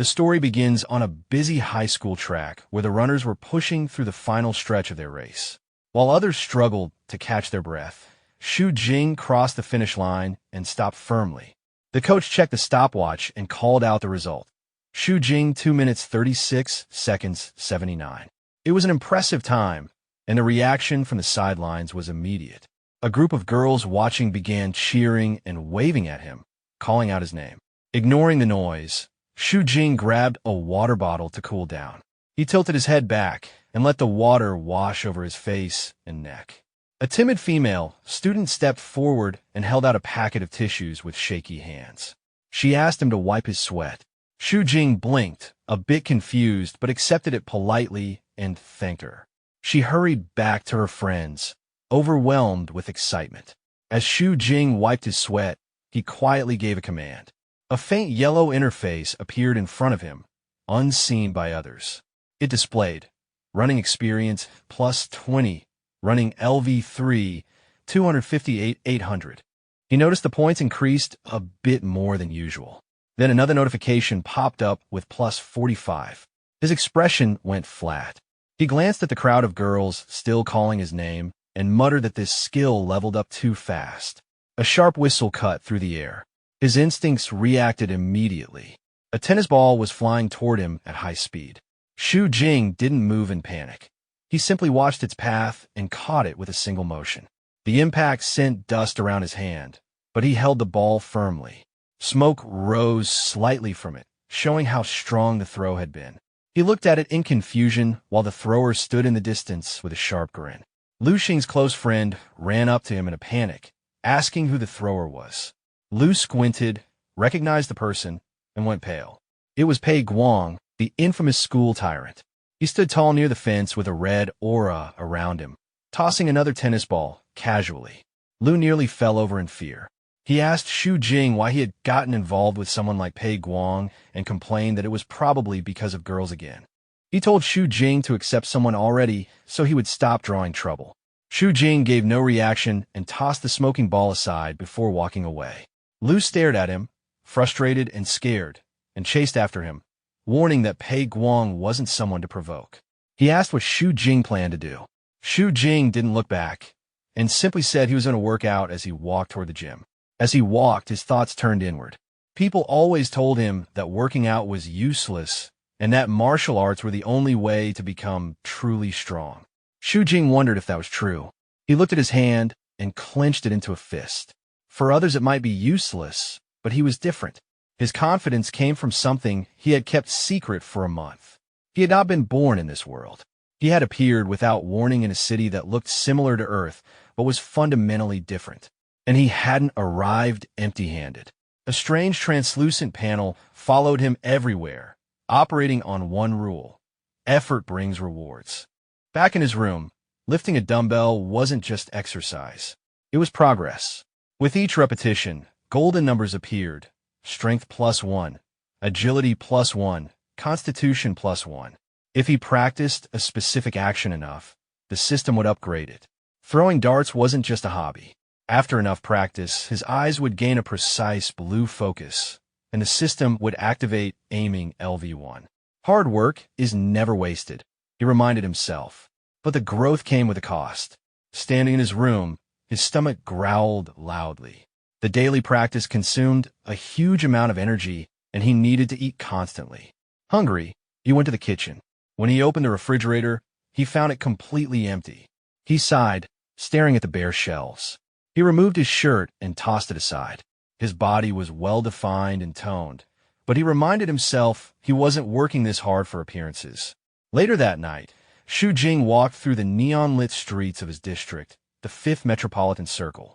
The story begins on a busy high school track where the runners were pushing through the final stretch of their race. While others struggled to catch their breath, Xu Jing crossed the finish line and stopped firmly. The coach checked the stopwatch and called out the result. Xu Jing 2 minutes 36 seconds 79. It was an impressive time, and the reaction from the sidelines was immediate. A group of girls watching began cheering and waving at him, calling out his name. Ignoring the noise, Xu Jing grabbed a water bottle to cool down. He tilted his head back and let the water wash over his face and neck. A timid female student stepped forward and held out a packet of tissues with shaky hands. She asked him to wipe his sweat. Xu Jing blinked, a bit confused, but accepted it politely and thanked her. She hurried back to her friends, overwhelmed with excitement. As Xu Jing wiped his sweat, he quietly gave a command. A faint yellow interface appeared in front of him, unseen by others. It displayed running experience plus 20, running LV3, 258 800. He noticed the points increased a bit more than usual. Then another notification popped up with plus 45. His expression went flat. He glanced at the crowd of girls still calling his name and muttered that this skill leveled up too fast. A sharp whistle cut through the air. His instincts reacted immediately. A tennis ball was flying toward him at high speed. Xu Jing didn't move in panic. He simply watched its path and caught it with a single motion. The impact sent dust around his hand, but he held the ball firmly. Smoke rose slightly from it, showing how strong the throw had been. He looked at it in confusion while the thrower stood in the distance with a sharp grin. Lu Xing's close friend ran up to him in a panic, asking who the thrower was. Lu squinted, recognized the person, and went pale. It was Pei Guang, the infamous school tyrant. He stood tall near the fence with a red aura around him, tossing another tennis ball, casually. Lu nearly fell over in fear. He asked Xu Jing why he had gotten involved with someone like Pei Guang and complained that it was probably because of girls again. He told Xu Jing to accept someone already so he would stop drawing trouble. Xu Jing gave no reaction and tossed the smoking ball aside before walking away. Lu stared at him, frustrated and scared, and chased after him, warning that Pei Guang wasn't someone to provoke. He asked what Xu Jing planned to do. Xu Jing didn't look back, and simply said he was going to work out as he walked toward the gym. As he walked, his thoughts turned inward. People always told him that working out was useless, and that martial arts were the only way to become truly strong. Xu Jing wondered if that was true. He looked at his hand and clenched it into a fist. For others it might be useless, but he was different. His confidence came from something he had kept secret for a month. He had not been born in this world. He had appeared without warning in a city that looked similar to Earth, but was fundamentally different. And he hadn't arrived empty-handed. A strange translucent panel followed him everywhere, operating on one rule: effort brings rewards. Back in his room, lifting a dumbbell wasn't just exercise. It was progress. With each repetition, golden numbers appeared: strength +1, agility +1, constitution +1. If he practiced a specific action enough, the system would upgrade it. Throwing darts wasn't just a hobby. After enough practice, his eyes would gain a precise blue focus, and the system would activate aiming LV1. Hard work is never wasted, he reminded himself. But the growth came with a cost. Standing in his room, his stomach growled loudly. The daily practice consumed a huge amount of energy, and he needed to eat constantly. Hungry, he went to the kitchen. When he opened the refrigerator, he found it completely empty. He sighed, staring at the bare shelves. He removed his shirt and tossed it aside. His body was well-defined and toned, but he reminded himself he wasn't working this hard for appearances. Later that night, Xu Jing walked through the neon-lit streets of his district, the 5th Metropolitan Circle.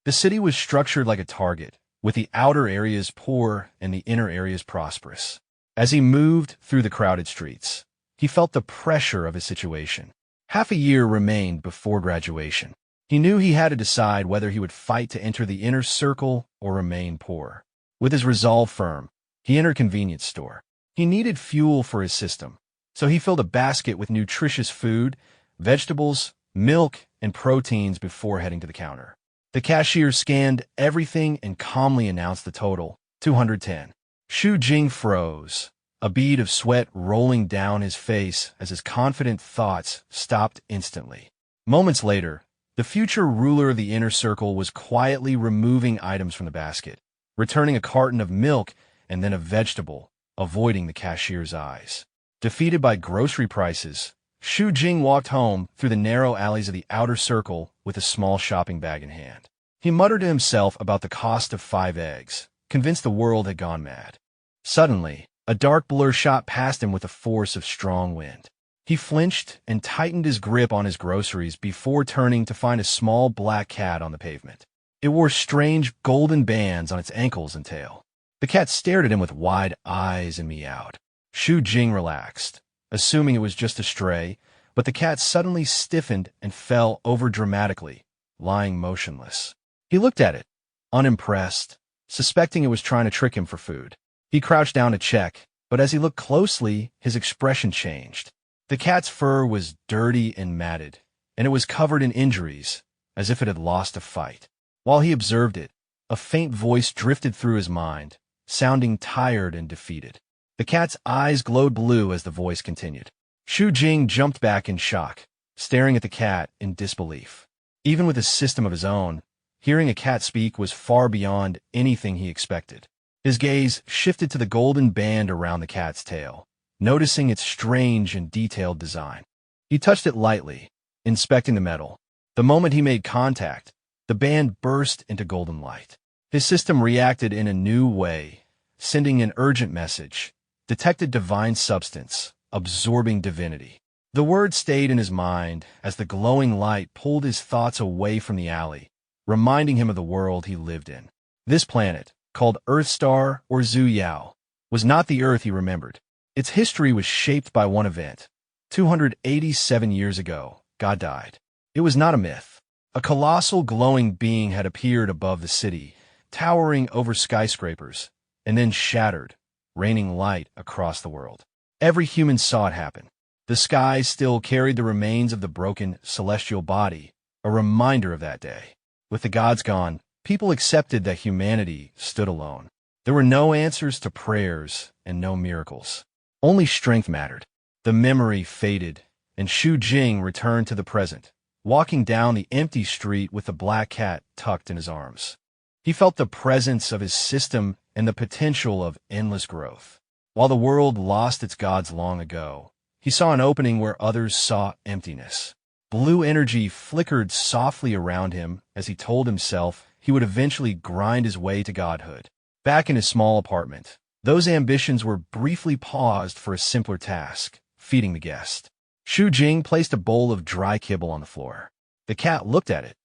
The city was structured like a target, with the outer areas poor and the inner areas prosperous. As he moved through the crowded streets, he felt the pressure of his situation. Half a year remained before graduation. He knew he had to decide whether he would fight to enter the inner circle or remain poor. With his resolve firm, he entered a convenience store. He needed fuel for his system, so he filled a basket with nutritious food, vegetables, milk, and proteins before heading to the counter. The cashier scanned everything and calmly announced the total, 210. Xu Jing froze. a bead of sweat rolling down his face as his confident thoughts stopped instantly. Moments later, the future ruler of the inner circle was quietly removing items from the basket, returning a carton of milk and then a vegetable, avoiding the cashier's eyes. Defeated by grocery prices, Xu Jing walked home through the narrow alleys of the outer circle with a small shopping bag in hand. He muttered to himself about the cost of 5 eggs, convinced the world had gone mad. Suddenly, a dark blur shot past him with the force of strong wind. He flinched and tightened his grip on his groceries before turning to find a small black cat on the pavement. It wore strange golden bands on its ankles and tail. The cat stared at him with wide eyes and meowed. Xu Jing relaxed, assuming it was just a stray, but the cat suddenly stiffened and fell over dramatically, lying motionless. He looked at it, unimpressed, suspecting it was trying to trick him for food. He crouched down to check, but as he looked closely, his expression changed. The cat's fur was dirty and matted, and it was covered in injuries, as if it had lost a fight. While he observed it, a faint voice drifted through his mind, sounding tired and defeated. The cat's eyes glowed blue as the voice continued. Xu Jing jumped back in shock, staring at the cat in disbelief. Even with a system of his own, hearing a cat speak was far beyond anything he expected. His gaze shifted to the golden band around the cat's tail, noticing its strange and detailed design. He touched it lightly, inspecting the metal. The moment he made contact, the band burst into golden light. His system reacted in a new way, sending an urgent message. Detected divine substance, absorbing divinity. The word stayed in his mind as the glowing light pulled his thoughts away from the alley, reminding him of the world he lived in. This planet, called Earthstar or Zhu Yao, was not the Earth he remembered. Its history was shaped by one event. 287 years ago, God died. It was not a myth. A colossal glowing being had appeared above the city, towering over skyscrapers, and then shattered, raining light across the world. Every human saw it happen. The sky still carried the remains of the broken celestial body, a reminder of that day. With the gods gone, people accepted that humanity stood alone. There were no answers to prayers and no miracles. Only strength mattered. The memory faded, and Xu Jing returned to the present, walking down the empty street with the black cat tucked in his arms. He felt the presence of his system and the potential of endless growth. While the world lost its gods long ago, he saw an opening where others saw emptiness. Blue energy flickered softly around him as he told himself he would eventually grind his way to godhood. Back in his small apartment, those ambitions were briefly paused for a simpler task, feeding the guest. Xu Jing placed a bowl of dry kibble on the floor. The cat looked at it,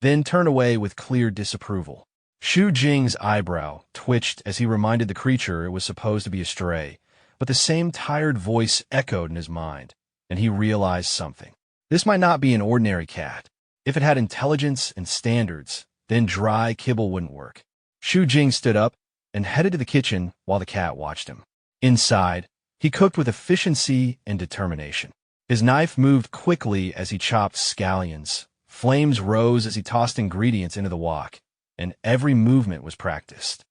then turned away with clear disapproval. Xu Jing's eyebrow twitched as he reminded the creature it was supposed to be a stray, but the same tired voice echoed in his mind, and he realized something. This might not be an ordinary cat. If it had intelligence and standards, then dry kibble wouldn't work. Xu Jing stood up and headed to the kitchen while the cat watched him. Inside, he cooked with efficiency and determination. His knife moved quickly as he chopped scallions. Flames rose as he tossed ingredients into the wok, and every movement was practiced.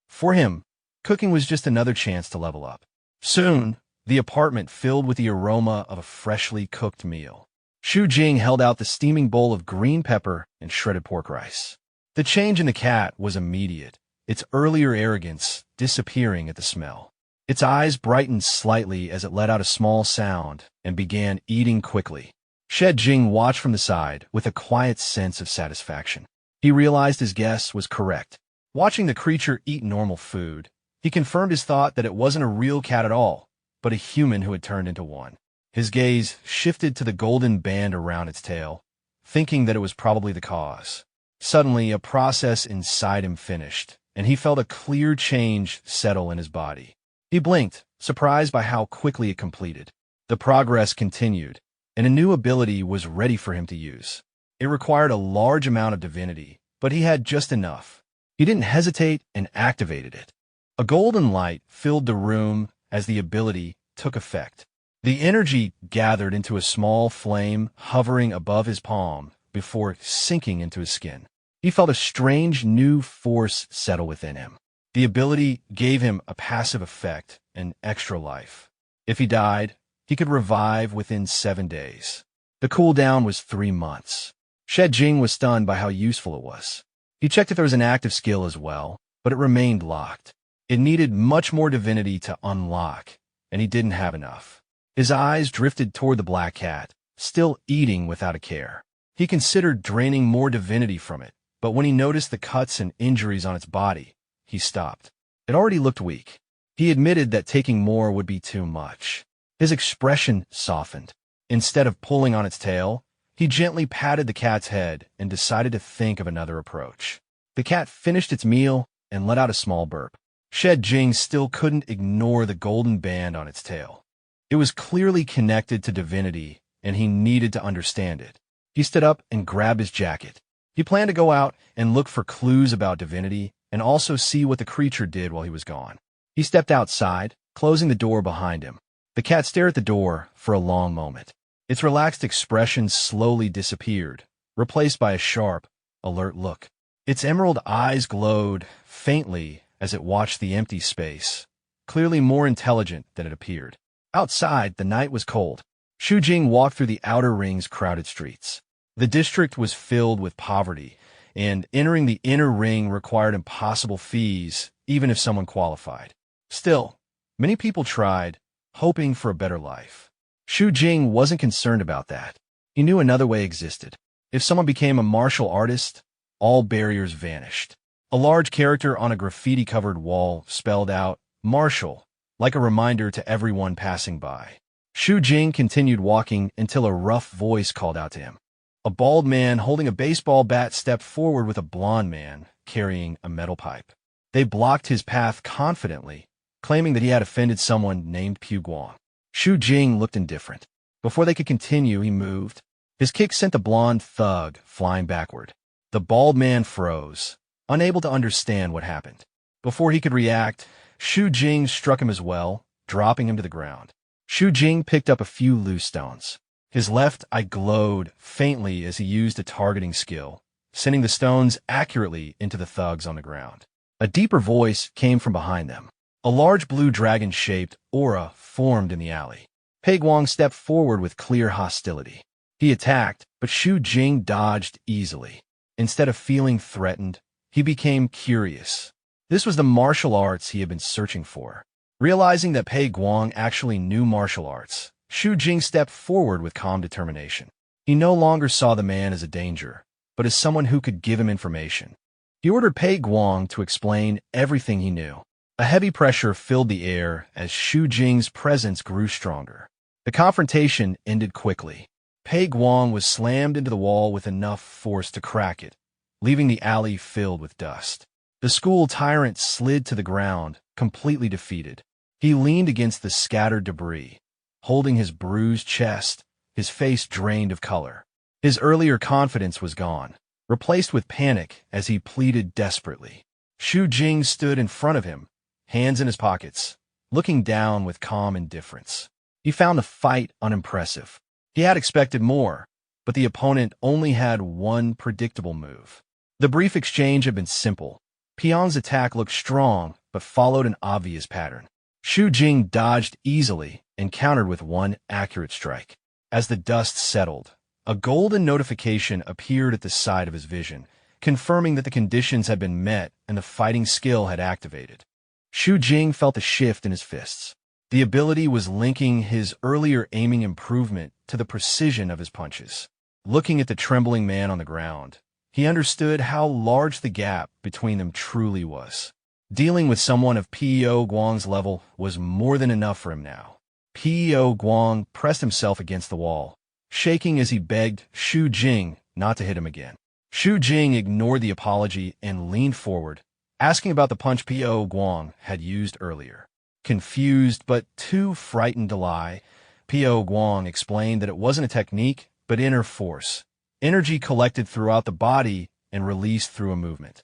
For him, cooking was just another chance to level up. Soon, the apartment filled with the aroma of a freshly cooked meal. Xu Jing held out the steaming bowl of green pepper and shredded pork rice. The change in the cat was immediate, its earlier arrogance disappearing at the smell. Its eyes brightened slightly as it let out a small sound and began eating quickly. Xu Jing watched from the side with a quiet sense of satisfaction. He realized his guess was correct. Watching the creature eat normal food, he confirmed his thought that it wasn't a real cat at all, but a human who had turned into one. His gaze shifted to the golden band around its tail, thinking that it was probably the cause. Suddenly, a process inside him finished, and he felt a clear change settle in his body. He blinked, surprised by how quickly it completed. The progress continued, and a new ability was ready for him to use. It required a large amount of divinity, but he had just enough. He didn't hesitate and activated it. A golden light filled the room as the ability took effect. The energy gathered into a small flame hovering above his palm before sinking into his skin. He felt a strange new force settle within him. The ability gave him a passive effect, an extra life. If he died, he could revive within 7 days. The cooldown was 3 months. Shed Jing was stunned by how useful it was. He checked if there was an active skill as well, but it remained locked. It needed much more divinity to unlock, and he didn't have enough. His eyes drifted toward the black cat, still eating without a care. He considered draining more divinity from it, but when he noticed the cuts and injuries on its body, he stopped. It already looked weak. He admitted that taking more would be too much. His expression softened. Instead of pulling on its tail, he gently patted the cat's head and decided to think of another approach. The cat finished its meal and let out a small burp. Shed Jing still couldn't ignore the golden band on its tail. It was clearly connected to divinity, and he needed to understand it. He stood up and grabbed his jacket. He planned to go out and look for clues about divinity and also see what the creature did while he was gone. He stepped outside, closing the door behind him. The cat stared at the door for a long moment. Its relaxed expression slowly disappeared, replaced by a sharp, alert look. Its emerald eyes glowed faintly as it watched the empty space, clearly more intelligent than it appeared. Outside, the night was cold. Shu Jing walked through the outer ring's crowded streets. The district was filled with poverty, and entering the inner ring required impossible fees, even if someone qualified. Still, many people tried, hoping for a better life. Shu Jing wasn't concerned about that. He knew another way existed. If someone became a martial artist, all barriers vanished. A large character on a graffiti-covered wall spelled out, "Martial," like a reminder to everyone passing by. Shu Jing continued walking until a rough voice called out to him. A bald man holding a baseball bat stepped forward with a blond man carrying a metal pipe. They blocked his path confidently, claiming that he had offended someone named Pu Guang. Shu Jing looked indifferent. Before they could continue, he moved. His kick sent the blond thug flying backward. The bald man froze, unable to understand what happened. Before he could react, Shu Jing struck him as well, dropping him to the ground. Shu Jing picked up a few loose stones. His left eye glowed faintly as he used a targeting skill, sending the stones accurately into the thugs on the ground. A deeper voice came from behind them. A large blue dragon-shaped aura formed in the alley. Pei Guang stepped forward with clear hostility. He attacked, but Shu Jing dodged easily. Instead of feeling threatened, he became curious. This was the martial arts he had been searching for. Realizing that Pei Guang actually knew martial arts, Shu Jing stepped forward with calm determination. He no longer saw the man as a danger, but as someone who could give him information. He ordered Pei Guang to explain everything he knew. A heavy pressure filled the air as Shu Jing's presence grew stronger. The confrontation ended quickly. Pei Guang was slammed into the wall with enough force to crack it, leaving the alley filled with dust. The school tyrant slid to the ground, completely defeated. He leaned against the scattered debris, holding his bruised chest, his face drained of color. His earlier confidence was gone, replaced with panic as he pleaded desperately. Shu Jing stood in front of him, hands in his pockets, looking down with calm indifference. He found the fight unimpressive. He had expected more, but the opponent only had one predictable move. The brief exchange had been simple. Pian's attack looked strong, but followed an obvious pattern. Shu Jing dodged easily and countered with one accurate strike. As the dust settled, a golden notification appeared at the side of his vision, confirming that the conditions had been met and the fighting skill had activated. Shu Jing felt a shift in his fists. The ability was linking his earlier aiming improvement to the precision of his punches. Looking at the trembling man on the ground, he understood how large the gap between them truly was. Dealing with someone of Pei Guang's level was more than enough for him now. Pei Guang pressed himself against the wall, shaking as he begged Shu Jing not to hit him again. Shu Jing ignored the apology and leaned forward, asking about the punch Pei Guang had used earlier. Confused but too frightened to lie, Pei Guang explained that it wasn't a technique, but inner force. Energy collected throughout the body and released through a movement.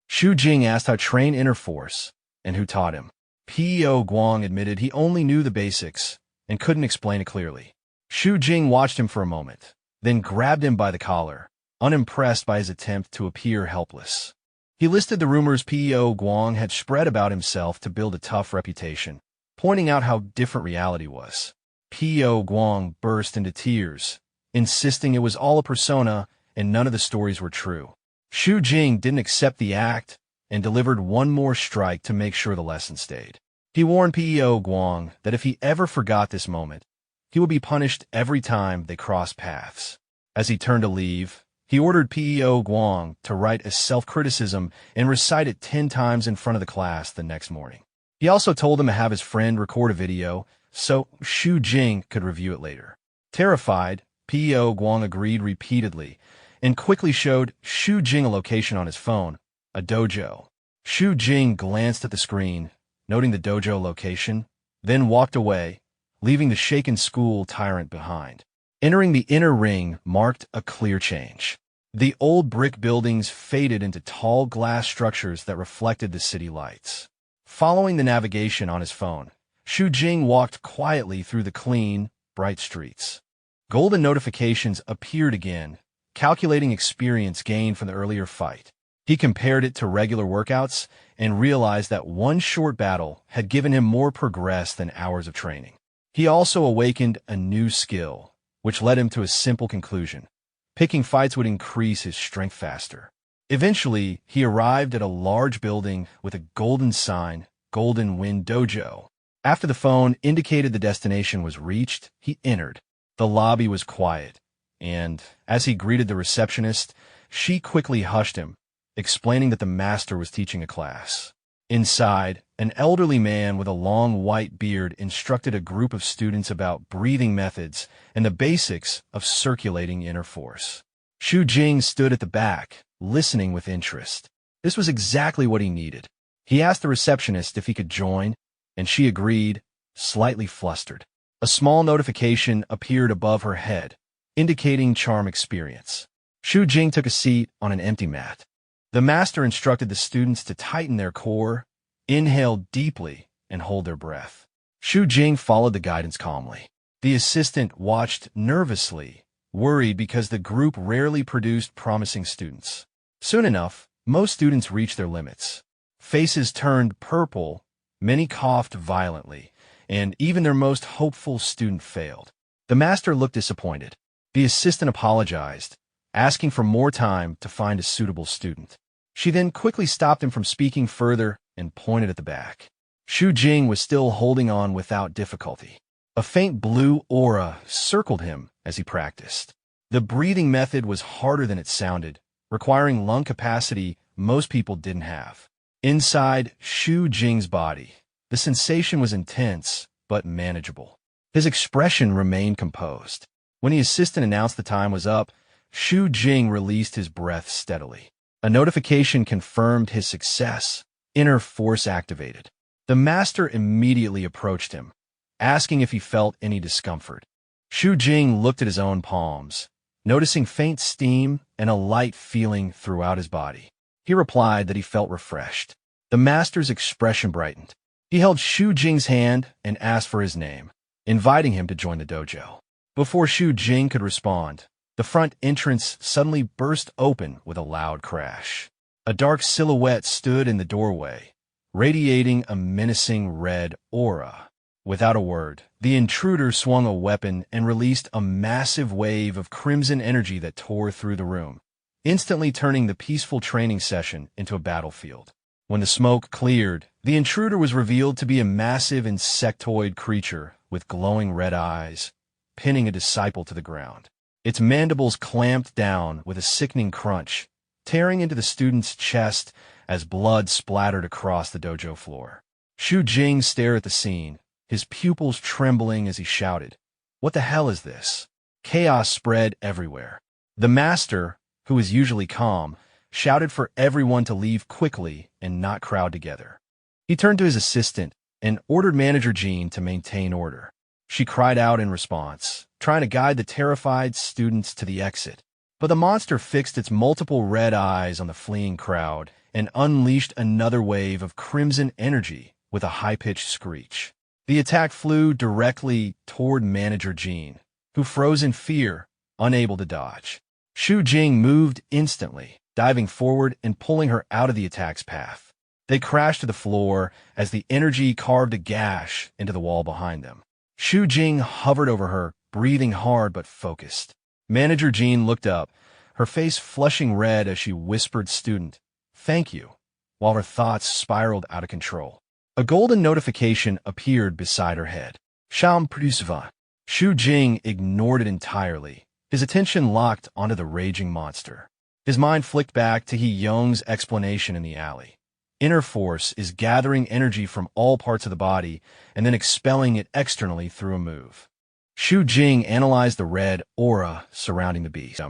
Shu Jing asked how to train inner force and who taught him. Pei Guang admitted he only knew the basics and couldn't explain it clearly. Shu Jing watched him for a moment, then grabbed him by the collar, unimpressed by his attempt to appear helpless. He listed the rumors Pei Guang had spread about himself to build a tough reputation, pointing out how different reality was. P.O. Guang burst into tears, insisting it was all a persona and none of the stories were true. Xu Jing didn't accept the act and delivered one more strike to make sure the lesson stayed. He warned P.O. Guang that if he ever forgot this moment, he would be punished every time they crossed paths. As he turned to leave, he ordered P.O. Guang to write a self-criticism and recite it 10 times in front of the class the next morning. He also told him to have his friend record a video so Xu Jing could review it later. Terrified, P.O. Guang agreed repeatedly and quickly showed Xu Jing a location on his phone, a dojo. Xu Jing glanced at the screen, noting the dojo location, then walked away, leaving the shaken school tyrant behind. Entering the inner ring marked a clear change. The old brick buildings faded into tall glass structures that reflected the city lights. Following the navigation on his phone, Xu Jing walked quietly through the clean, bright streets. Golden notifications appeared again, calculating experience gained from the earlier fight. He compared it to regular workouts and realized that one short battle had given him more progress than hours of training. He also awakened a new skill, which led him to a simple conclusion. Picking fights would increase his strength faster. Eventually, he arrived at a large building with a golden sign, Golden Wind Dojo. After the phone indicated the destination was reached, he entered. The lobby was quiet, and as he greeted the receptionist, she quickly hushed him, explaining that the master was teaching a class. Inside, an elderly man with a long white beard instructed a group of students about breathing methods and the basics of circulating inner force. Xu Jing stood at the back, listening with interest. This was exactly what he needed. He asked the receptionist if he could join, and she agreed, slightly flustered. A small notification appeared above her head, indicating charm experience. Xu Jing took a seat on an empty mat. The master instructed the students to tighten their core, inhale deeply, and hold their breath. Xu Jing followed the guidance calmly. The assistant watched nervously, worried because the group rarely produced promising students. Soon enough, most students reached their limits. Faces turned purple, many coughed violently, and even their most hopeful student failed. The master looked disappointed. The assistant apologized, asking for more time to find a suitable student. She then quickly stopped him from speaking further and pointed at the back. Xu Jing was still holding on without difficulty. A faint blue aura circled him as he practiced. The breathing method was harder than it sounded, requiring lung capacity most people didn't have. Inside Xu Jing's body, the sensation was intense but manageable. His expression remained composed. When the assistant announced the time was up, Xu Jing released his breath steadily. A notification confirmed his success. Inner force activated. The master immediately approached him, asking if he felt any discomfort. Xu Jing looked at his own palms, noticing faint steam and a light feeling throughout his body. He replied that he felt refreshed. The master's expression brightened. He held Xu Jing's hand and asked for his name, inviting him to join the dojo. Before Xu Jing could respond, the front entrance suddenly burst open with a loud crash. A dark silhouette stood in the doorway, radiating a menacing red aura. Without a word, the intruder swung a weapon and released a massive wave of crimson energy that tore through the room, instantly turning the peaceful training session into a battlefield. When the smoke cleared, the intruder was revealed to be a massive insectoid creature with glowing red eyes, pinning a disciple to the ground. Its mandibles clamped down with a sickening crunch, tearing into the student's chest as blood splattered across the dojo floor. Xu Jing stared at the scene, his pupils trembling as he shouted, "What the hell is this?" Chaos spread everywhere. The master, who was usually calm, shouted for everyone to leave quickly and not crowd together. He turned to his assistant and ordered Manager Jean to maintain order. She cried out in response, trying to guide the terrified students to the exit. But the monster fixed its multiple red eyes on the fleeing crowd and unleashed another wave of crimson energy with a high-pitched screech. The attack flew directly toward Manager Jean, who froze in fear, unable to dodge. Xu Jing moved instantly, diving forward and pulling her out of the attack's path. They crashed to the floor as the energy carved a gash into the wall behind them. Shu Jing hovered over her, breathing hard but focused. Manager Jean looked up, her face flushing red as she whispered, "Student, thank you," while her thoughts spiraled out of control. A golden notification appeared beside her head. Sham Prusva. Shu Jing ignored it entirely, his attention locked onto the raging monster. His mind flicked back to He Yong's explanation in the alley. Inner force is gathering energy from all parts of the body and then expelling it externally through a move. Shu Jing analyzed the red aura surrounding the beast.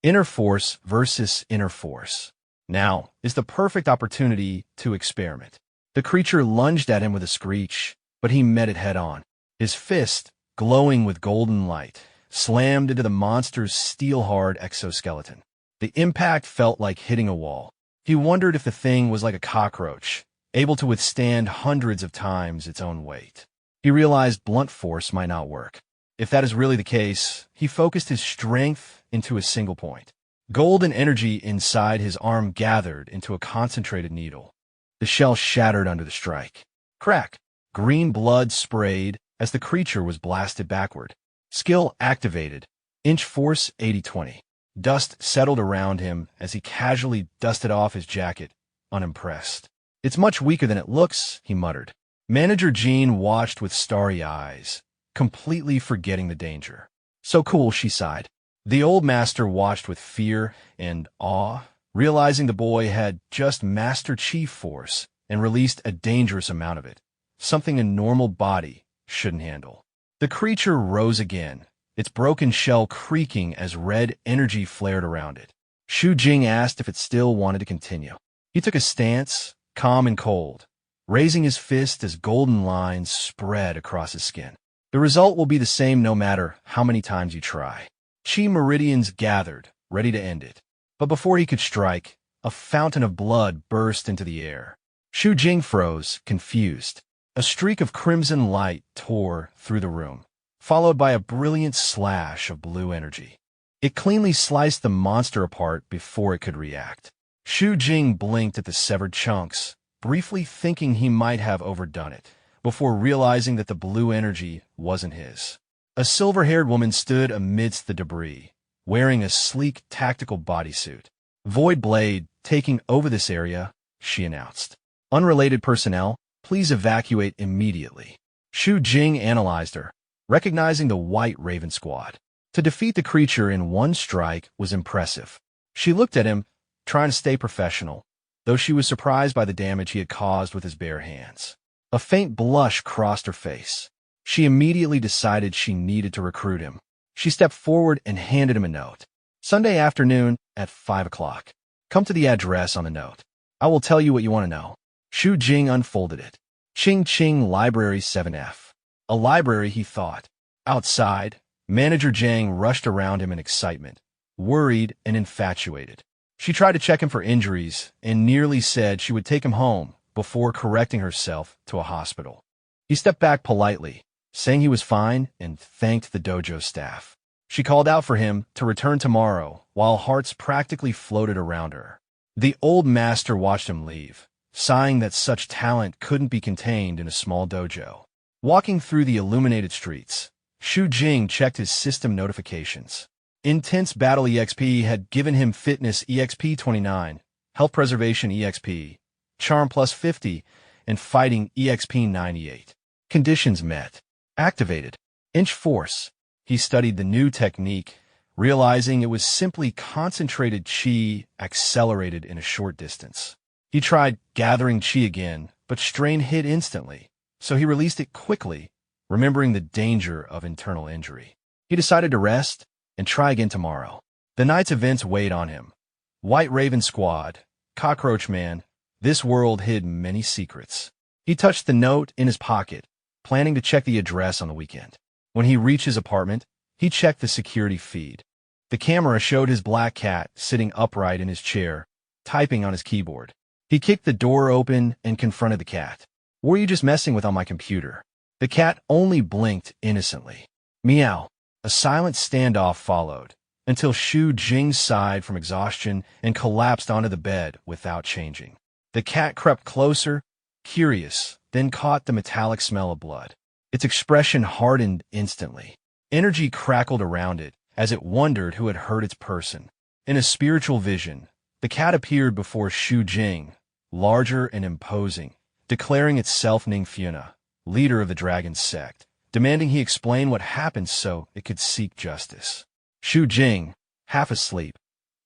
Inner force versus inner force. Now is the perfect opportunity to experiment. The creature lunged at him with a screech, but he met it head-on. His fist, glowing with golden light, slammed into the monster's steel-hard exoskeleton. The impact felt like hitting a wall. He wondered if the thing was like a cockroach, able to withstand hundreds of times its own weight. He realized blunt force might not work. If that is really the case, he focused his strength into a single point. Golden energy inside his arm gathered into a concentrated needle. The shell shattered under the strike. Crack! Green blood sprayed as the creature was blasted backward. Skill activated. Inch force 80-20. Dust settled around him as he casually dusted off his jacket, unimpressed. "It's much weaker than it looks," he muttered. Manager Jean watched with starry eyes, completely forgetting the danger. "So cool," she sighed. The old master watched with fear and awe, realizing the boy had just mastered chi force and released a dangerous amount of it, something a normal body shouldn't handle. The creature rose again, its broken shell creaking as red energy flared around it. Shu Jing asked if it still wanted to continue. He took a stance, calm and cold, raising his fist as golden lines spread across his skin. "The result will be the same no matter how many times you try." Chi meridians gathered, ready to end it. But before he could strike, a fountain of blood burst into the air. Shu Jing froze, confused. A streak of crimson light tore through the room, followed by a brilliant slash of blue energy. It cleanly sliced the monster apart before it could react. Shu Jing blinked at the severed chunks, briefly thinking he might have overdone it, before realizing that the blue energy wasn't his. A silver-haired woman stood amidst the debris, wearing a sleek tactical bodysuit. "Void Blade taking over this area," she announced. "Unrelated personnel, please evacuate immediately." Shu Jing analyzed her, recognizing the White Raven Squad. To defeat the creature in one strike was impressive. She looked at him, trying to stay professional, though she was surprised by the damage he had caused with his bare hands. A faint blush crossed her face. She immediately decided she needed to recruit him. She stepped forward and handed him a note. "Sunday afternoon at 5 o'clock. Come to the address on the note. I will tell you what you want to know." Shu Jing unfolded it. Ching Ching Library 7F. A library, he thought. Outside, Manager Zhang rushed around him in excitement, worried and infatuated. She tried to check him for injuries and nearly said she would take him home before correcting herself to a hospital. He stepped back politely, saying he was fine and thanked the dojo staff. She called out for him to return tomorrow while hearts practically floated around her. The old master watched him leave, sighing that such talent couldn't be contained in a small dojo. Walking through the illuminated streets, Shu Jing checked his system notifications. Intense Battle EXP had given him Fitness EXP 29, Health Preservation EXP, Charm plus 50, and Fighting EXP 98. Conditions met. Activated. Inch Force. He studied the new technique, realizing it was simply concentrated chi accelerated in a short distance. He tried gathering chi again, but strain hit instantly, so he released it quickly, remembering the danger of internal injury. He decided to rest and try again tomorrow. The night's events weighed on him. White Raven Squad, Cockroach Man, this world hid many secrets. He touched the note in his pocket, planning to check the address on the weekend. When he reached his apartment, he checked the security feed. The camera showed his black cat sitting upright in his chair, typing on his keyboard. He kicked the door open and confronted the cat. "What were you just messing with on my computer?" The cat only blinked innocently. Meow. A silent standoff followed, until Shu Jing sighed from exhaustion and collapsed onto the bed without changing. The cat crept closer, curious, then caught the metallic smell of blood. Its expression hardened instantly. Energy crackled around it as it wondered who had hurt its person. In a spiritual vision, the cat appeared before Shu Jing, larger and imposing, declaring itself Ningfuna, leader of the dragon sect, demanding he explain what happened so it could seek justice. Shu Jing, half asleep,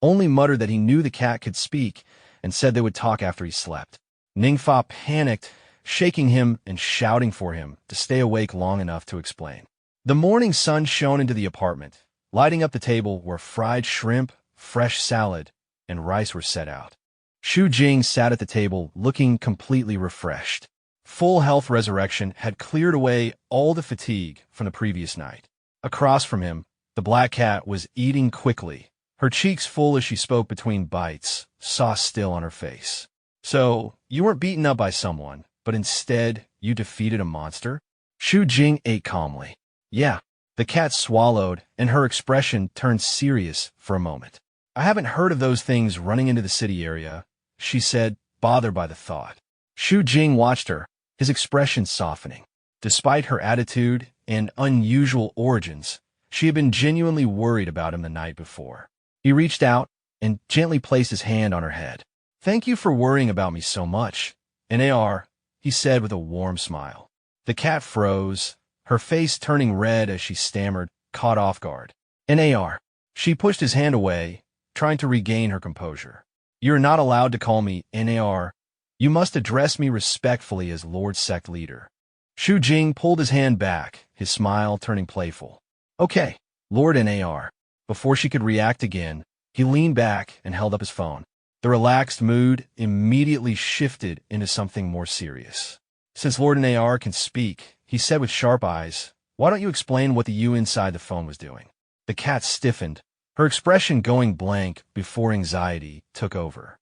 only muttered that he knew the cat could speak and said they would talk after he slept. Ningfa panicked, shaking him and shouting for him to stay awake long enough to explain. The morning sun shone into the apartment, lighting up the table where fried shrimp, fresh salad, and rice were set out. Shu Jing sat at the table looking completely refreshed. Full health resurrection had cleared away all the fatigue from the previous night. Across from him, the black cat was eating quickly, her cheeks full as she spoke between bites, sauce still on her face. So, you weren't beaten up by someone, but instead, you defeated a monster? Shu Jing ate calmly. Yeah. The cat swallowed, and her expression turned serious for a moment. I haven't heard of those things running into the city area, she said, bothered by the thought. Shu Jing watched her, his expression softening. Despite her attitude and unusual origins, she had been genuinely worried about him the night before. He reached out and gently placed his hand on her head. Thank you for worrying about me so much. Nar, he said with a warm smile. The cat froze, her face turning red as she stammered, caught off guard. Nar. She pushed his hand away, trying to regain her composure. You're not allowed to call me Nar. You must address me respectfully as Lord Sect Leader. Shu Jing pulled his hand back, his smile turning playful. Okay, Lord Nar. Before she could react again, he leaned back and held up his phone. The relaxed mood immediately shifted into something more serious. Since Lord Nar can speak, he said with sharp eyes, why don't you explain what the you inside the phone was doing? The cat stiffened, her expression going blank before anxiety took over.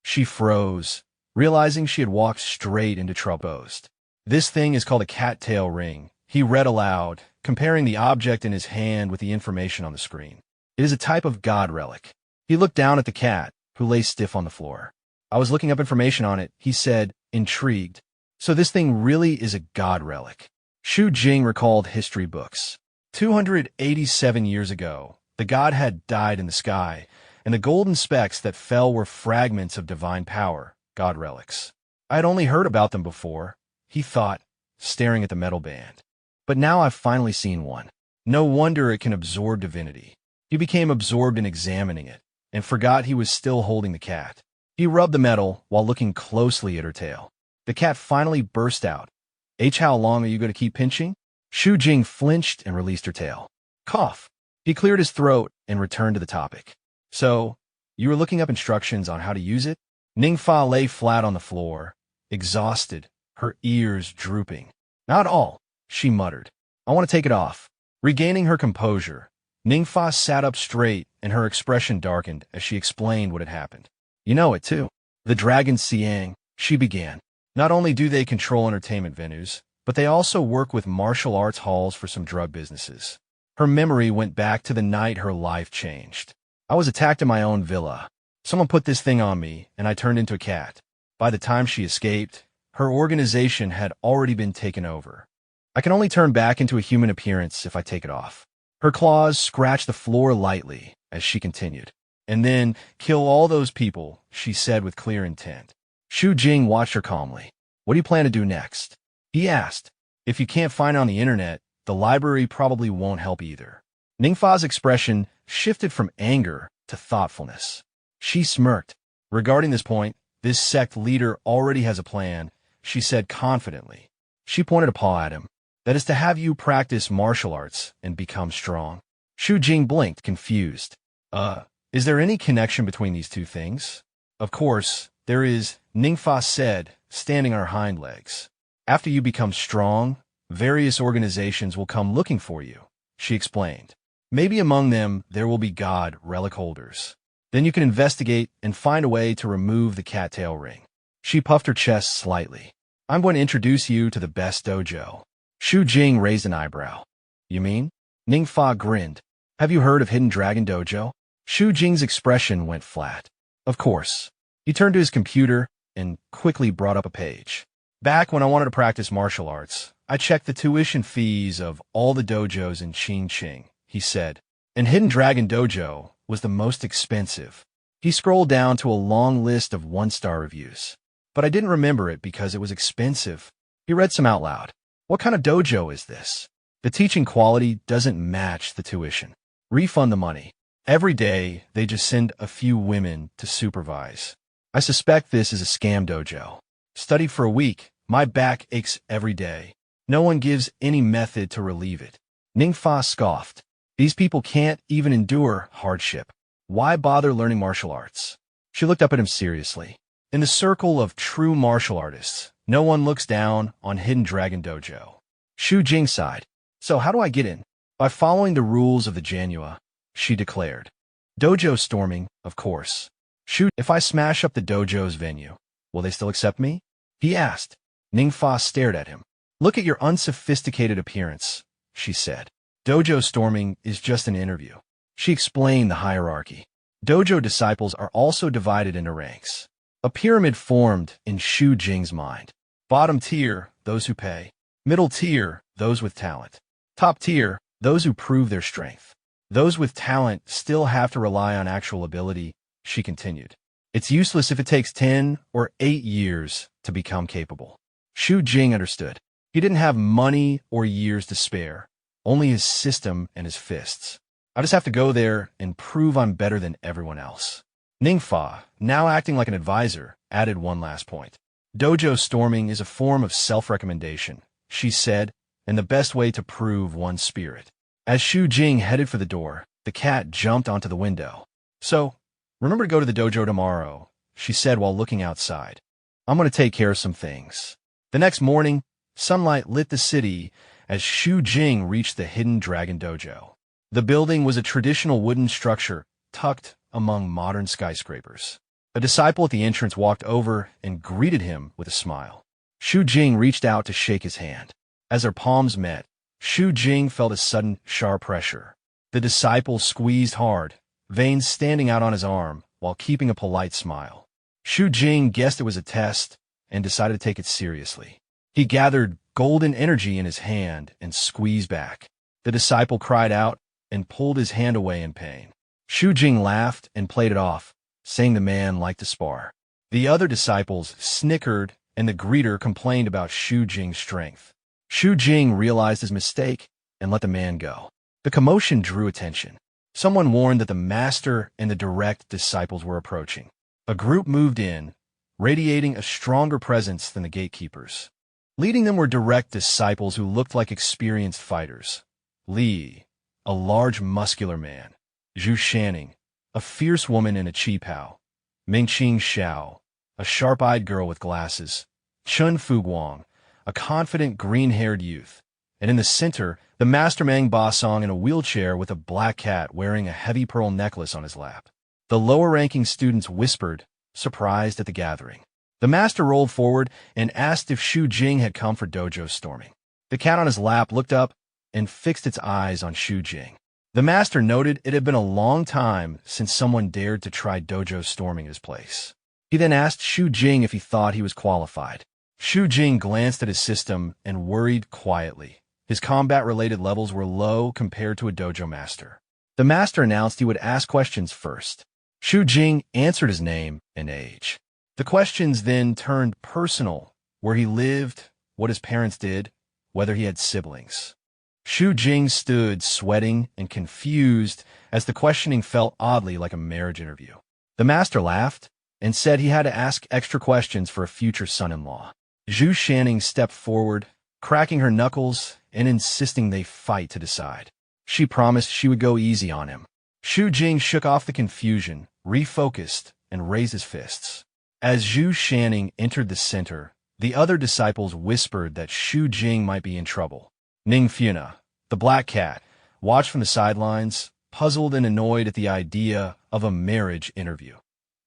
She froze, realizing she had walked straight into trouble. This thing is called a cattail ring, he read aloud, comparing the object in his hand with the information on the screen. It is a type of god relic. He looked down at the cat, who lay stiff on the floor. I was looking up information on it, he said, intrigued. So this thing really is a god relic. Shu Jing recalled history books. 287 years ago, the god had died in the sky, and the golden specks that fell were fragments of divine power, god relics. I had only heard about them before, he thought, staring at the metal band. But now I've finally seen one. No wonder it can absorb divinity. He became absorbed in examining it, and forgot he was still holding the cat. He rubbed the metal while looking closely at her tail. The cat finally burst out. How long are you going to keep pinching? Shu Jing flinched and released her tail. Cough. He cleared his throat and returned to the topic. So, you were looking up instructions on how to use it? Ningfa lay flat on the floor, exhausted, her ears drooping. Not all, she muttered. I want to take it off. Regaining her composure, Ningfa sat up straight and her expression darkened as she explained what had happened. You know it too. The Dragon Siang, she began. Not only do they control entertainment venues, but they also work with martial arts halls for some drug businesses. Her memory went back to the night her life changed. I was attacked in my own villa. Someone put this thing on me, and I turned into a cat. By the time she escaped, her organization had already been taken over. I can only turn back into a human appearance if I take it off. Her claws scratched the floor lightly as she continued. And then, kill all those people, she said with clear intent. Shu Jing watched her calmly. What do you plan to do next? He asked. If you can't find it on the internet, the library probably won't help either. Ningfa's expression shifted from anger to thoughtfulness. She smirked. Regarding this point, this sect leader already has a plan, she said confidently. She pointed a paw at him. That is to have you practice martial arts and become strong. Shu Jing blinked, confused. Is there any connection between these two things? Of course, there is, Ningfa said, standing on her hind legs. After you become strong, various organizations will come looking for you, she explained. Maybe among them there will be god relic holders. Then you can investigate and find a way to remove the cattail ring. She puffed her chest slightly. I'm going to introduce you to the best dojo. Shu Jing raised an eyebrow. You mean? Ningfa grinned. Have you heard of Hidden Dragon Dojo? Shu Jing's expression went flat. Of course. He turned to his computer and quickly brought up a page. Back when I wanted to practice martial arts, I checked the tuition fees of all the dojos in Ching, he said, and Hidden Dragon Dojo was the most expensive. He scrolled down to a long list of one-star reviews, but I didn't remember it because it was expensive. He read some out loud. What kind of dojo is this? The teaching quality doesn't match the tuition. Refund the money. Every day, they just send a few women to supervise. I suspect this is a scam dojo. Study for a week. My back aches every day. No one gives any method to relieve it. Ningfa scoffed. These people can't even endure hardship. Why bother learning martial arts? She looked up at him seriously. In the circle of true martial artists, no one looks down on Hidden Dragon Dojo. Xu Jing sighed. So how do I get in? By following the rules of the Manhwa, she declared. Dojo storming, of course. Shoot, if I smash up the dojo's venue, will they still accept me? He asked. Ningfa stared at him. Look at your unsophisticated appearance, she said. Dojo storming is just an interview. She explained the hierarchy. Dojo disciples are also divided into ranks. A pyramid formed in Xu Jing's mind. Bottom tier, those who pay. Middle tier, those with talent. Top tier, those who prove their strength. Those with talent still have to rely on actual ability, she continued. It's useless if it takes 10 or 8 years to become capable. Xu Jing understood. He didn't have money or years to spare, only his system and his fists. I just have to go there and prove I'm better than everyone else. Ningfa, now acting like an advisor, added one last point. Dojo storming is a form of self-recommendation, she said, and the best way to prove one's spirit. As Xu Jing headed for the door, the cat jumped onto the window. So, remember to go to the dojo tomorrow, she said while looking outside. I'm going to take care of some things. The next morning, sunlight lit the city as Xu Jing reached the Hidden Dragon Dojo. The building was a traditional wooden structure tucked among modern skyscrapers. A disciple at the entrance walked over and greeted him with a smile. Xu Jing reached out to shake his hand. As their palms met, Xu Jing felt a sudden, sharp pressure. The disciple squeezed hard, veins standing out on his arm, while keeping a polite smile. Xu Jing guessed it was a test and decided to take it seriously. He gathered golden energy in his hand and squeezed back. The disciple cried out and pulled his hand away in pain. Xu Jing laughed and played it off, saying the man liked to spar. The other disciples snickered and the greeter complained about Xu Jing's strength. Xu Jing realized his mistake and let the man go. The commotion drew attention. Someone warned that the master and the direct disciples were approaching. A group moved in, radiating a stronger presence than the gatekeepers. Leading them were direct disciples who looked like experienced fighters. Li, a large muscular man. Zhu Shanning, a fierce woman in a qipao. Mingqing Xiao, a sharp-eyed girl with glasses. Chun Fuguang, a confident green-haired youth. And in the center, the master Mang Basong in a wheelchair with a black cat wearing a heavy pearl necklace on his lap. The lower-ranking students whispered, surprised at the gathering. The master rolled forward and asked if Xu Jing had come for dojo storming. The cat on his lap looked up and fixed its eyes on Xu Jing. The master noted it had been a long time since someone dared to try dojo storming his place. He then asked Xu Jing if he thought he was qualified. Xu Jing glanced at his system and worried quietly. His combat-related levels were low compared to a dojo master. The master announced he would ask questions first. Xu Jing answered his name and age. The questions then turned personal, where he lived, what his parents did, whether he had siblings. Xu Jing stood sweating and confused as the questioning felt oddly like a marriage interview. The master laughed and said he had to ask extra questions for a future son-in-law. Zhu Shanning stepped forward, cracking her knuckles and insisting they fight to decide. She promised she would go easy on him. Xu Jing shook off the confusion, refocused, and raised his fists. As Zhu Shanning entered the center, the other disciples whispered that Xu Jing might be in trouble. Ning Funa, the black cat, watched from the sidelines, puzzled and annoyed at the idea of a marriage interview.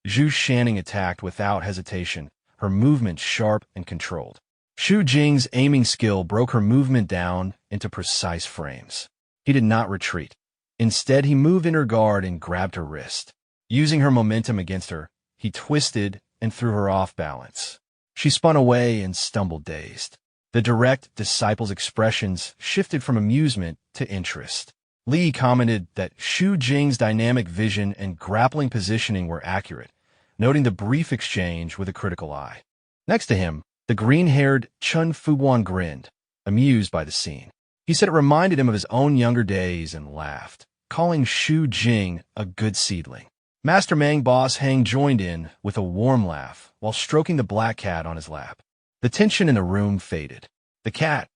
Zhu Shanning attacked without hesitation, her movements sharp and controlled. Xu Jing's aiming skill broke her movement down into precise frames. He did not retreat. Instead, he moved in her guard and grabbed her wrist. Using her momentum against her, he twisted and threw her off balance. She spun away and stumbled dazed. The direct disciple's expressions shifted from amusement to interest. Li commented that Xu Jing's dynamic vision and grappling positioning were accurate, noting the brief exchange with a critical eye. Next to him, the green-haired Chun Fuguan grinned, amused by the scene. He said it reminded him of his own younger days and laughed, calling Xu Jing a good seedling. Master Mang boss Hang joined in with a warm laugh while stroking the black cat on his lap. The tension in the room faded. The cat,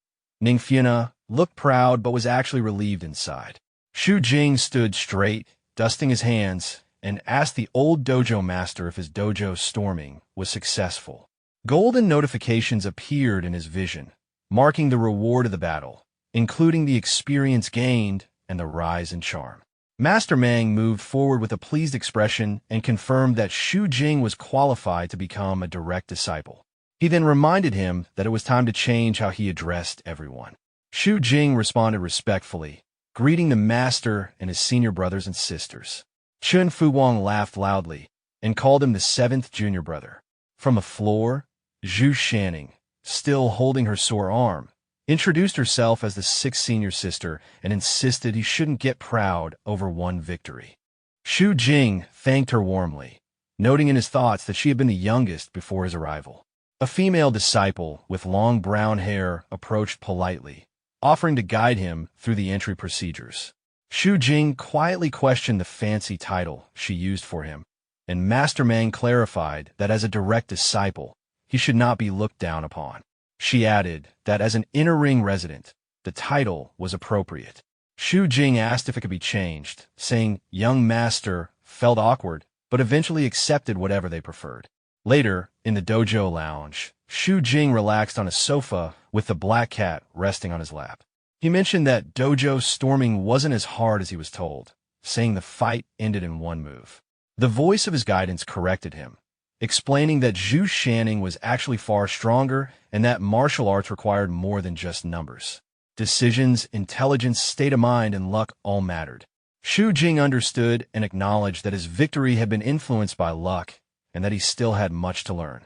Ningfiana, looked proud but was actually relieved inside. Xu Jing stood straight, dusting his hands, and asked the old dojo master if his dojo storming was successful. Golden notifications appeared in his vision, marking the reward of the battle, including the experience gained and the rise in charm. Master Mang moved forward with a pleased expression and confirmed that Xu Jing was qualified to become a direct disciple. He then reminded him that it was time to change how he addressed everyone. Xu Jing responded respectfully, greeting the master and his senior brothers and sisters. Chun Fuguang laughed loudly and called him the seventh junior brother. From the floor, Zhu Shanning, still holding her sore arm, introduced herself as the sixth senior sister and insisted he shouldn't get proud over one victory. Xu Jing thanked her warmly, noting in his thoughts that she had been the youngest before his arrival. A female disciple with long brown hair approached politely, offering to guide him through the entry procedures. Xu Jing quietly questioned the fancy title she used for him, and Master Mang clarified that as a direct disciple, he should not be looked down upon. She added that as an inner ring resident, the title was appropriate. Xu Jing asked if it could be changed, saying young master felt awkward, but eventually accepted whatever they preferred. Later, in the dojo lounge, Xu Jing relaxed on a sofa with the black cat resting on his lap. He mentioned that dojo storming wasn't as hard as he was told, saying the fight ended in one move. The voice of his guidance corrected him, explaining that Zhu Shanning was actually far stronger and that martial arts required more than just numbers. Decisions, intelligence, state of mind, and luck all mattered. Xu Jing understood and acknowledged that his victory had been influenced by luck and that he still had much to learn.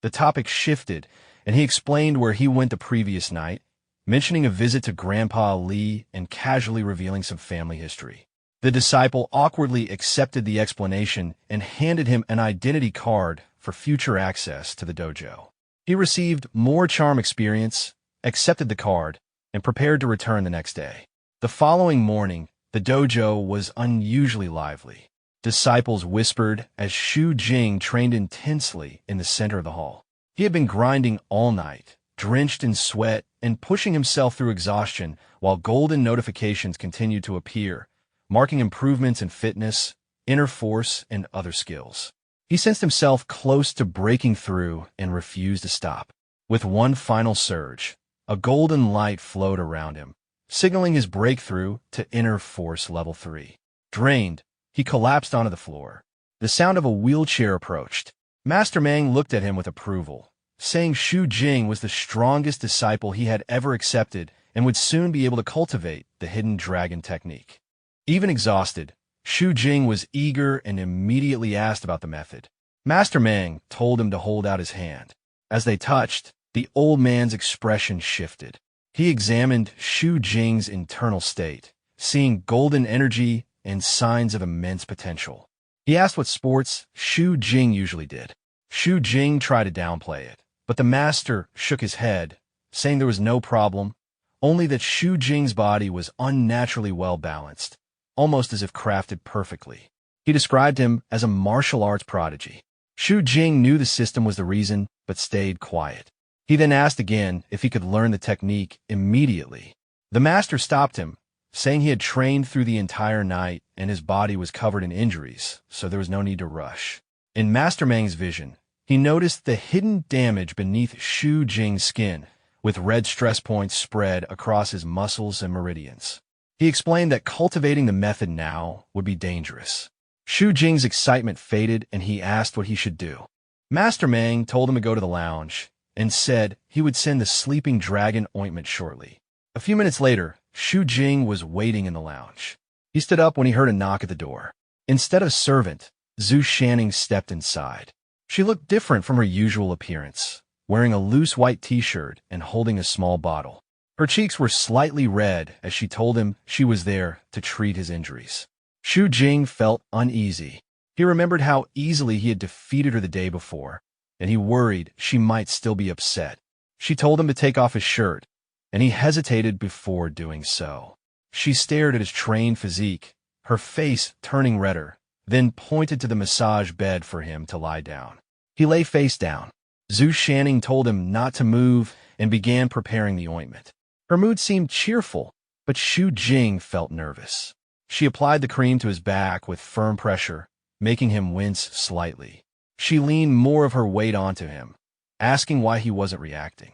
The topic shifted, and he explained where he went the previous night, mentioning a visit to Grandpa Li and casually revealing some family history. The disciple awkwardly accepted the explanation and handed him an identity card for future access to the dojo. He received more charm experience, accepted the card, and prepared to return the next day. The following morning, the dojo was unusually lively. Disciples whispered as Xu Jing trained intensely in the center of the hall. He had been grinding all night, drenched in sweat and pushing himself through exhaustion while golden notifications continued to appear, marking improvements in fitness, inner force, and other skills. He sensed himself close to breaking through and refused to stop. With one final surge, a golden light flowed around him, signaling his breakthrough to inner force level 3. Drained, he collapsed onto the floor. The sound of a wheelchair approached. Master Mang looked at him with approval, saying Xu Jing was the strongest disciple he had ever accepted and would soon be able to cultivate the hidden dragon technique. Even exhausted, Xu Jing was eager and immediately asked about the method. Master Mang told him to hold out his hand. As they touched, the old man's expression shifted. He examined Xu Jing's internal state, seeing golden energy and signs of immense potential. He asked what sports Xu Jing usually did. Xu Jing tried to downplay it, but the master shook his head, saying there was no problem, only that Xu Jing's body was unnaturally well balanced, almost as if crafted perfectly. He described him as a martial arts prodigy. Xu Jing knew the system was the reason, but stayed quiet. He then asked again if he could learn the technique immediately. The master stopped him, saying he had trained through the entire night and his body was covered in injuries, so there was no need to rush. In Master Mang's vision, he noticed the hidden damage beneath Xu Jing's skin, with red stress points spread across his muscles and meridians. He explained that cultivating the method now would be dangerous. Xu Jing's excitement faded and he asked what he should do. Master Mang told him to go to the lounge and said he would send the sleeping dragon ointment shortly. A few minutes later, Xu Jing was waiting in the lounge. He stood up when he heard a knock at the door. Instead of servant, Zhu Shanning stepped inside. She looked different from her usual appearance, wearing a loose white t-shirt and holding a small bottle. Her cheeks were slightly red as she told him she was there to treat his injuries. Xu Jing felt uneasy. He remembered how easily he had defeated her the day before, and he worried she might still be upset. She told him to take off his shirt, and he hesitated before doing so. She stared at his trained physique, her face turning redder, then pointed to the massage bed for him to lie down. He lay face down. Zhu Shanning told him not to move and began preparing the ointment. Her mood seemed cheerful, but Xu Jing felt nervous. She applied the cream to his back with firm pressure, making him wince slightly. She leaned more of her weight onto him, asking why he wasn't reacting.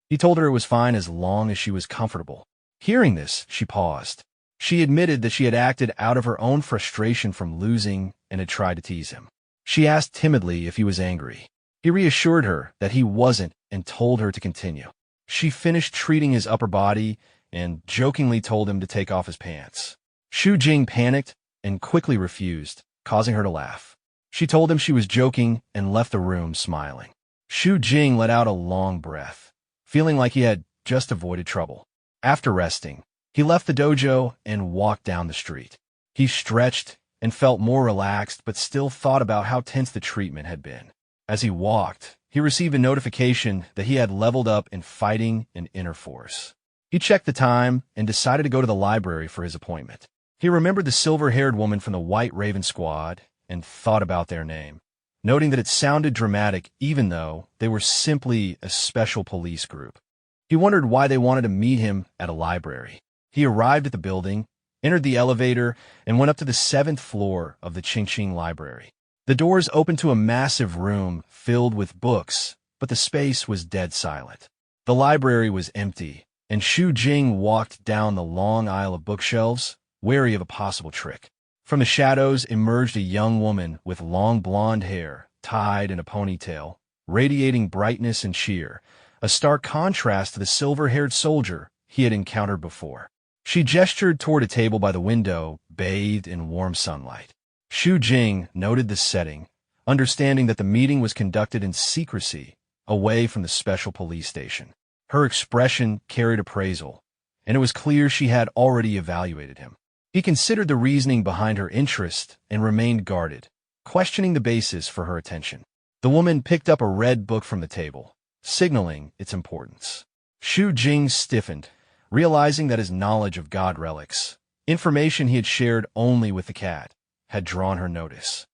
He told her it was fine as long as she was comfortable. Hearing this, she paused. She admitted that she had acted out of her own frustration from losing and had tried to tease him. She asked timidly if he was angry. He reassured her that he wasn't and told her to continue. She finished treating his upper body and jokingly told him to take off his pants. Xu Jing panicked and quickly refused, causing her to laugh. She told him she was joking and left the room smiling. Xu Jing let out a long breath, feeling like he had just avoided trouble. After resting, he left the dojo and walked down the street. He stretched and felt more relaxed, but still thought about how tense the treatment had been. As he walked, he received a notification that he had leveled up in fighting and inner force. He checked the time and decided to go to the library for his appointment. He remembered the silver-haired woman from the White Raven Squad and thought about their name, noting that it sounded dramatic even though they were simply a special police group. He wondered why they wanted to meet him at a library. He arrived at the building, entered the elevator, and went up to the 7th floor of the Qingqing Library. The doors opened to a massive room filled with books, but the space was dead silent. The library was empty, and Xu Jing walked down the long aisle of bookshelves, wary of a possible trick. From the shadows emerged a young woman with long blonde hair, tied in a ponytail, radiating brightness and cheer, a stark contrast to the silver-haired soldier he had encountered before. She gestured toward a table by the window, bathed in warm sunlight. Xu Jing noted the setting, understanding that the meeting was conducted in secrecy, away from the special police station. Her expression carried appraisal, and it was clear she had already evaluated him. He considered the reasoning behind her interest and remained guarded, questioning the basis for her attention. The woman picked up a red book from the table, signaling its importance. Xu Jing stiffened, realizing that his knowledge of god relics, information he had shared only with the cat, had drawn her notice.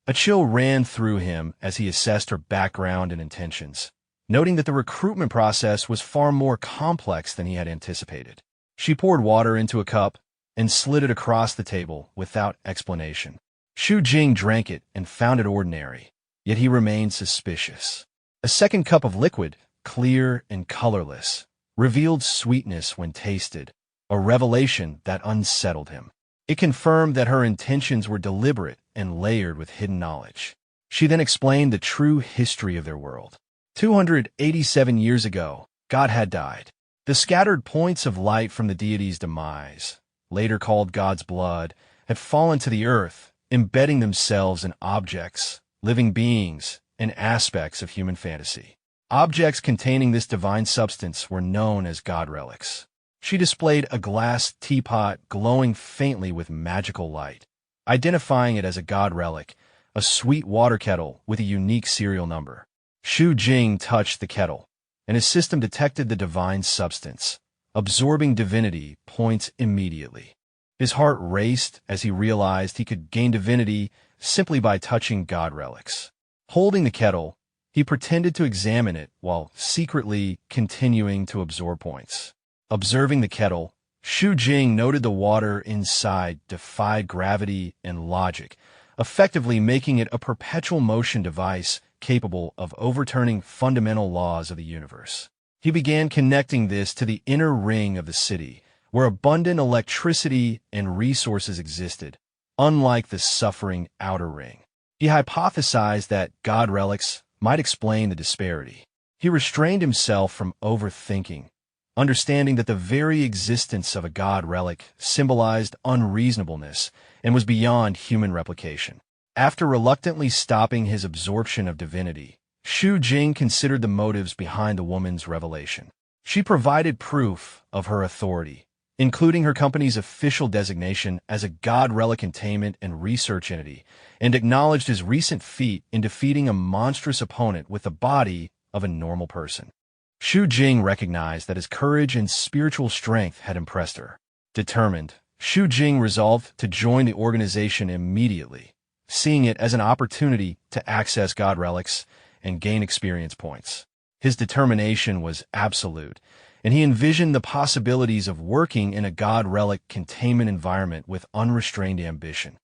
A chill ran through him as he assessed her background and intentions, noting that the recruitment process was far more complex than he had anticipated. She poured water into a cup and slid it across the table without explanation. Xu Jing drank it and found it ordinary, yet he remained suspicious. A second cup of liquid, clear and colorless, revealed sweetness when tasted, a revelation that unsettled him. It confirmed that her intentions were deliberate and layered with hidden knowledge. She then explained the true history of their world. 287 years ago, God had died. The scattered points of light from the deity's demise, later called God's blood, had fallen to the earth, embedding themselves in objects, living beings, and aspects of human fantasy. Objects containing this divine substance were known as god relics. She displayed a glass teapot glowing faintly with magical light, identifying it as a god relic, a sweet water kettle with a unique serial number. Xu Jing touched the kettle, and his system detected the divine substance, absorbing divinity points immediately. His heart raced as he realized he could gain divinity simply by touching god relics. Holding the kettle, he pretended to examine it while secretly continuing to absorb points. Observing the kettle, Xu Jing noted the water inside defied gravity and logic, effectively making it a perpetual motion device capable of overturning fundamental laws of the universe. He began connecting this to the inner ring of the city, where abundant electricity and resources existed, unlike the suffering outer ring. He hypothesized that god relics might explain the disparity. He restrained himself from overthinking, understanding that the very existence of a god relic symbolized unreasonableness and was beyond human replication. After reluctantly stopping his absorption of divinity, Shu Jing considered the motives behind the woman's revelation. She provided proof of her authority, including her company's official designation as a god relic containment and research entity, and acknowledged his recent feat in defeating a monstrous opponent with the body of a normal person. Shu Jing recognized that his courage and spiritual strength had impressed her. Determined, Shu Jing resolved to join the organization immediately, seeing it as an opportunity to access god relics and gain experience points. His determination was absolute, and he envisioned the possibilities of working in a god relic containment environment with unrestrained ambition.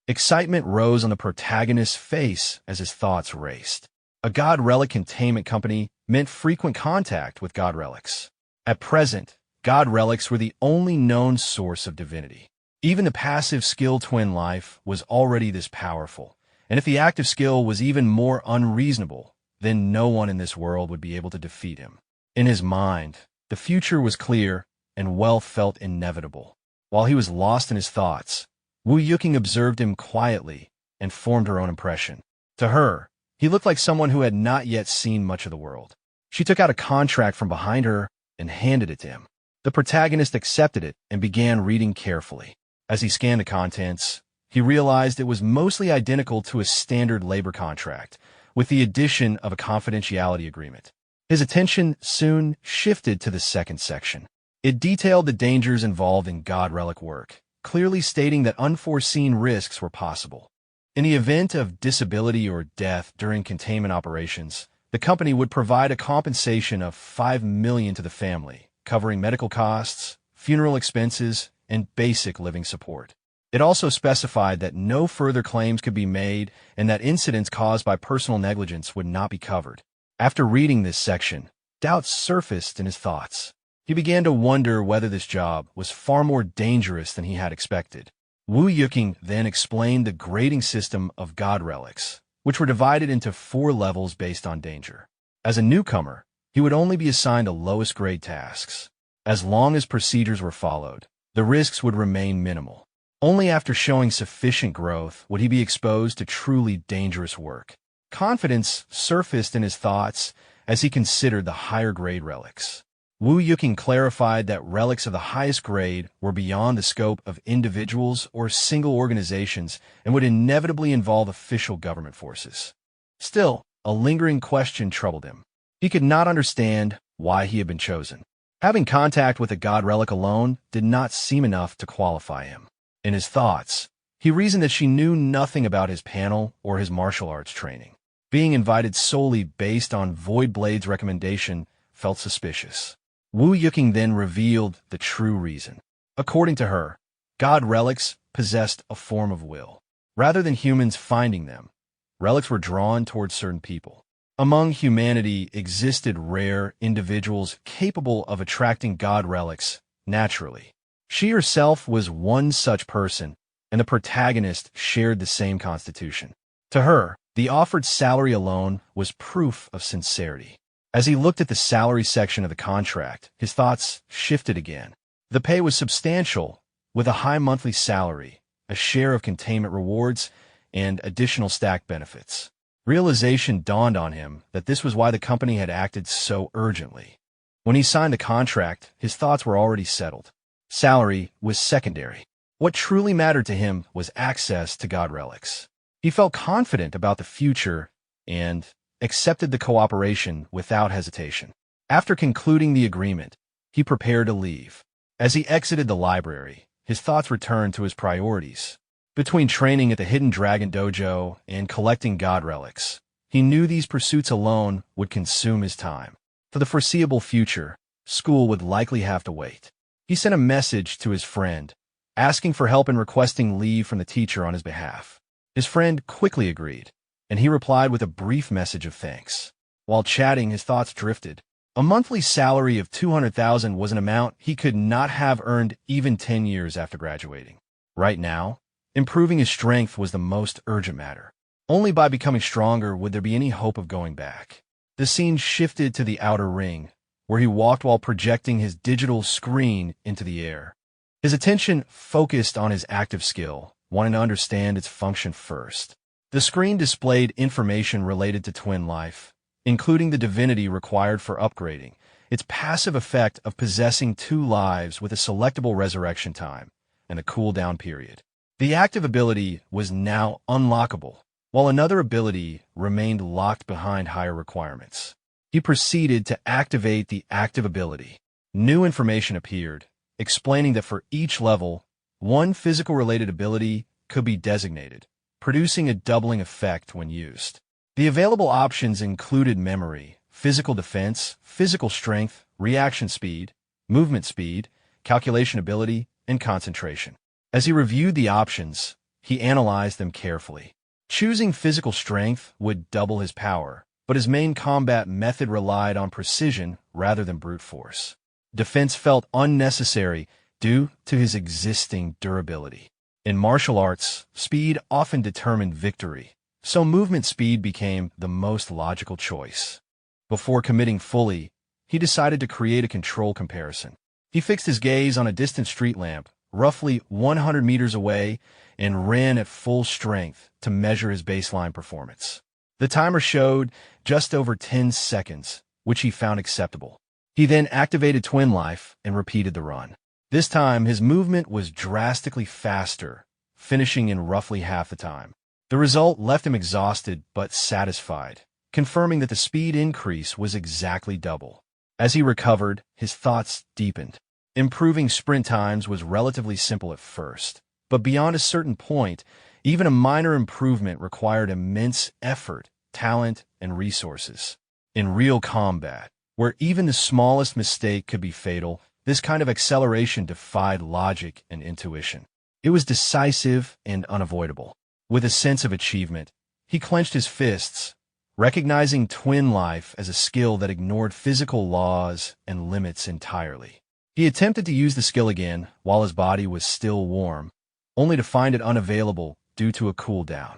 Excitement rose on the protagonist's face as his thoughts raced. A god relic containment company meant frequent contact with god relics. At present, god relics were the only known source of divinity. Even the passive skill twin life was already this powerful, and if the active skill was even more unreasonable, then no one in this world would be able to defeat him. In his mind, the future was clear, and wealth felt inevitable. While he was lost in his thoughts, Wu Yuqing observed him quietly and formed her own impression. To her, he looked like someone who had not yet seen much of the world. She took out a contract from behind her and handed it to him. The protagonist accepted it and began reading carefully. As he scanned the contents, he realized it was mostly identical to a standard labor contract, with the addition of a confidentiality agreement. His attention soon shifted to the second section. It detailed the dangers involved in god relic work, clearly stating that unforeseen risks were possible. In the event of disability or death during containment operations, the company would provide a compensation of $5 million to the family, covering medical costs, funeral expenses, and basic living support. It also specified that no further claims could be made and that incidents caused by personal negligence would not be covered. After reading this section, doubts surfaced in his thoughts. He began to wonder whether this job was far more dangerous than he had expected. Wu Yuqing then explained the grading system of god relics, which were divided into 4 levels based on danger. As a newcomer, he would only be assigned the lowest grade tasks. As long as procedures were followed, the risks would remain minimal. Only after showing sufficient growth would he be exposed to truly dangerous work. Confidence surfaced in his thoughts as he considered the higher grade relics. Wu Yuqing clarified that relics of the highest grade were beyond the scope of individuals or single organizations and would inevitably involve official government forces. Still, a lingering question troubled him. He could not understand why he had been chosen. Having contact with a god relic alone did not seem enough to qualify him. In his thoughts, he reasoned that she knew nothing about his panel or his martial arts training. Being invited solely based on Void Blade's recommendation felt suspicious. Wu Yuqing then revealed the true reason. According to her, god relics possessed a form of will. Rather than humans finding them, relics were drawn towards certain people. Among humanity existed rare individuals capable of attracting god relics naturally. She herself was one such person, and the protagonist shared the same constitution. To her, the offered salary alone was proof of sincerity. As he looked at the salary section of the contract, his thoughts shifted again. The pay was substantial, with a high monthly salary, a share of containment rewards, and additional stacked benefits. Realization dawned on him that this was why the company had acted so urgently. When he signed the contract, his thoughts were already settled. Salary was secondary. What truly mattered to him was access to god relics. He felt confident about the future and accepted the cooperation without hesitation. After concluding the agreement, he prepared to leave. As he exited the library, his thoughts returned to his priorities. Between training at the Hidden Dragon Dojo and collecting god relics, he knew these pursuits alone would consume his time. For the foreseeable future, school would likely have to wait. He sent a message to his friend, asking for help and requesting leave from the teacher on his behalf. His friend quickly agreed, and he replied with a brief message of thanks. While chatting, his thoughts drifted. A monthly salary of $200,000 was an amount he could not have earned even 10 years after graduating. Right now, improving his strength was the most urgent matter. Only by becoming stronger would there be any hope of going back. The scene shifted to the outer ring, where he walked while projecting his digital screen into the air. His attention focused on his active skill, wanting to understand its function first. The screen displayed information related to twin life, including the divinity required for upgrading, its passive effect of possessing 2 lives with a selectable resurrection time, and a cooldown period. The active ability was now unlockable, while another ability remained locked behind higher requirements. He proceeded to activate the active ability. New information appeared, explaining that for each level, one physical-related ability could be designated, producing a doubling effect when used. The available options included memory, physical defense, physical strength, reaction speed, movement speed, calculation ability, and concentration. As he reviewed the options, he analyzed them carefully. Choosing physical strength would double his power, but his main combat method relied on precision rather than brute force. Defense felt unnecessary due to his existing durability. In martial arts, speed often determined victory, so movement speed became the most logical choice. Before committing fully, he decided to create a control comparison. He fixed his gaze on a distant street lamp, roughly 100 meters away, and ran at full strength to measure his baseline performance. The timer showed just over 10 seconds, which he found acceptable. He then activated Twin Life and repeated the run. This time, his movement was drastically faster, finishing in roughly half the time. The result left him exhausted but satisfied, confirming that the speed increase was exactly double. As he recovered, his thoughts deepened. Improving sprint times was relatively simple at first, but beyond a certain point, even a minor improvement required immense effort, talent, and resources. In real combat, where even the smallest mistake could be fatal, this kind of acceleration defied logic and intuition. It was decisive and unavoidable. With a sense of achievement, he clenched his fists, recognizing Twin Life as a skill that ignored physical laws and limits entirely. He attempted to use the skill again while his body was still warm, only to find it unavailable due to a cooldown.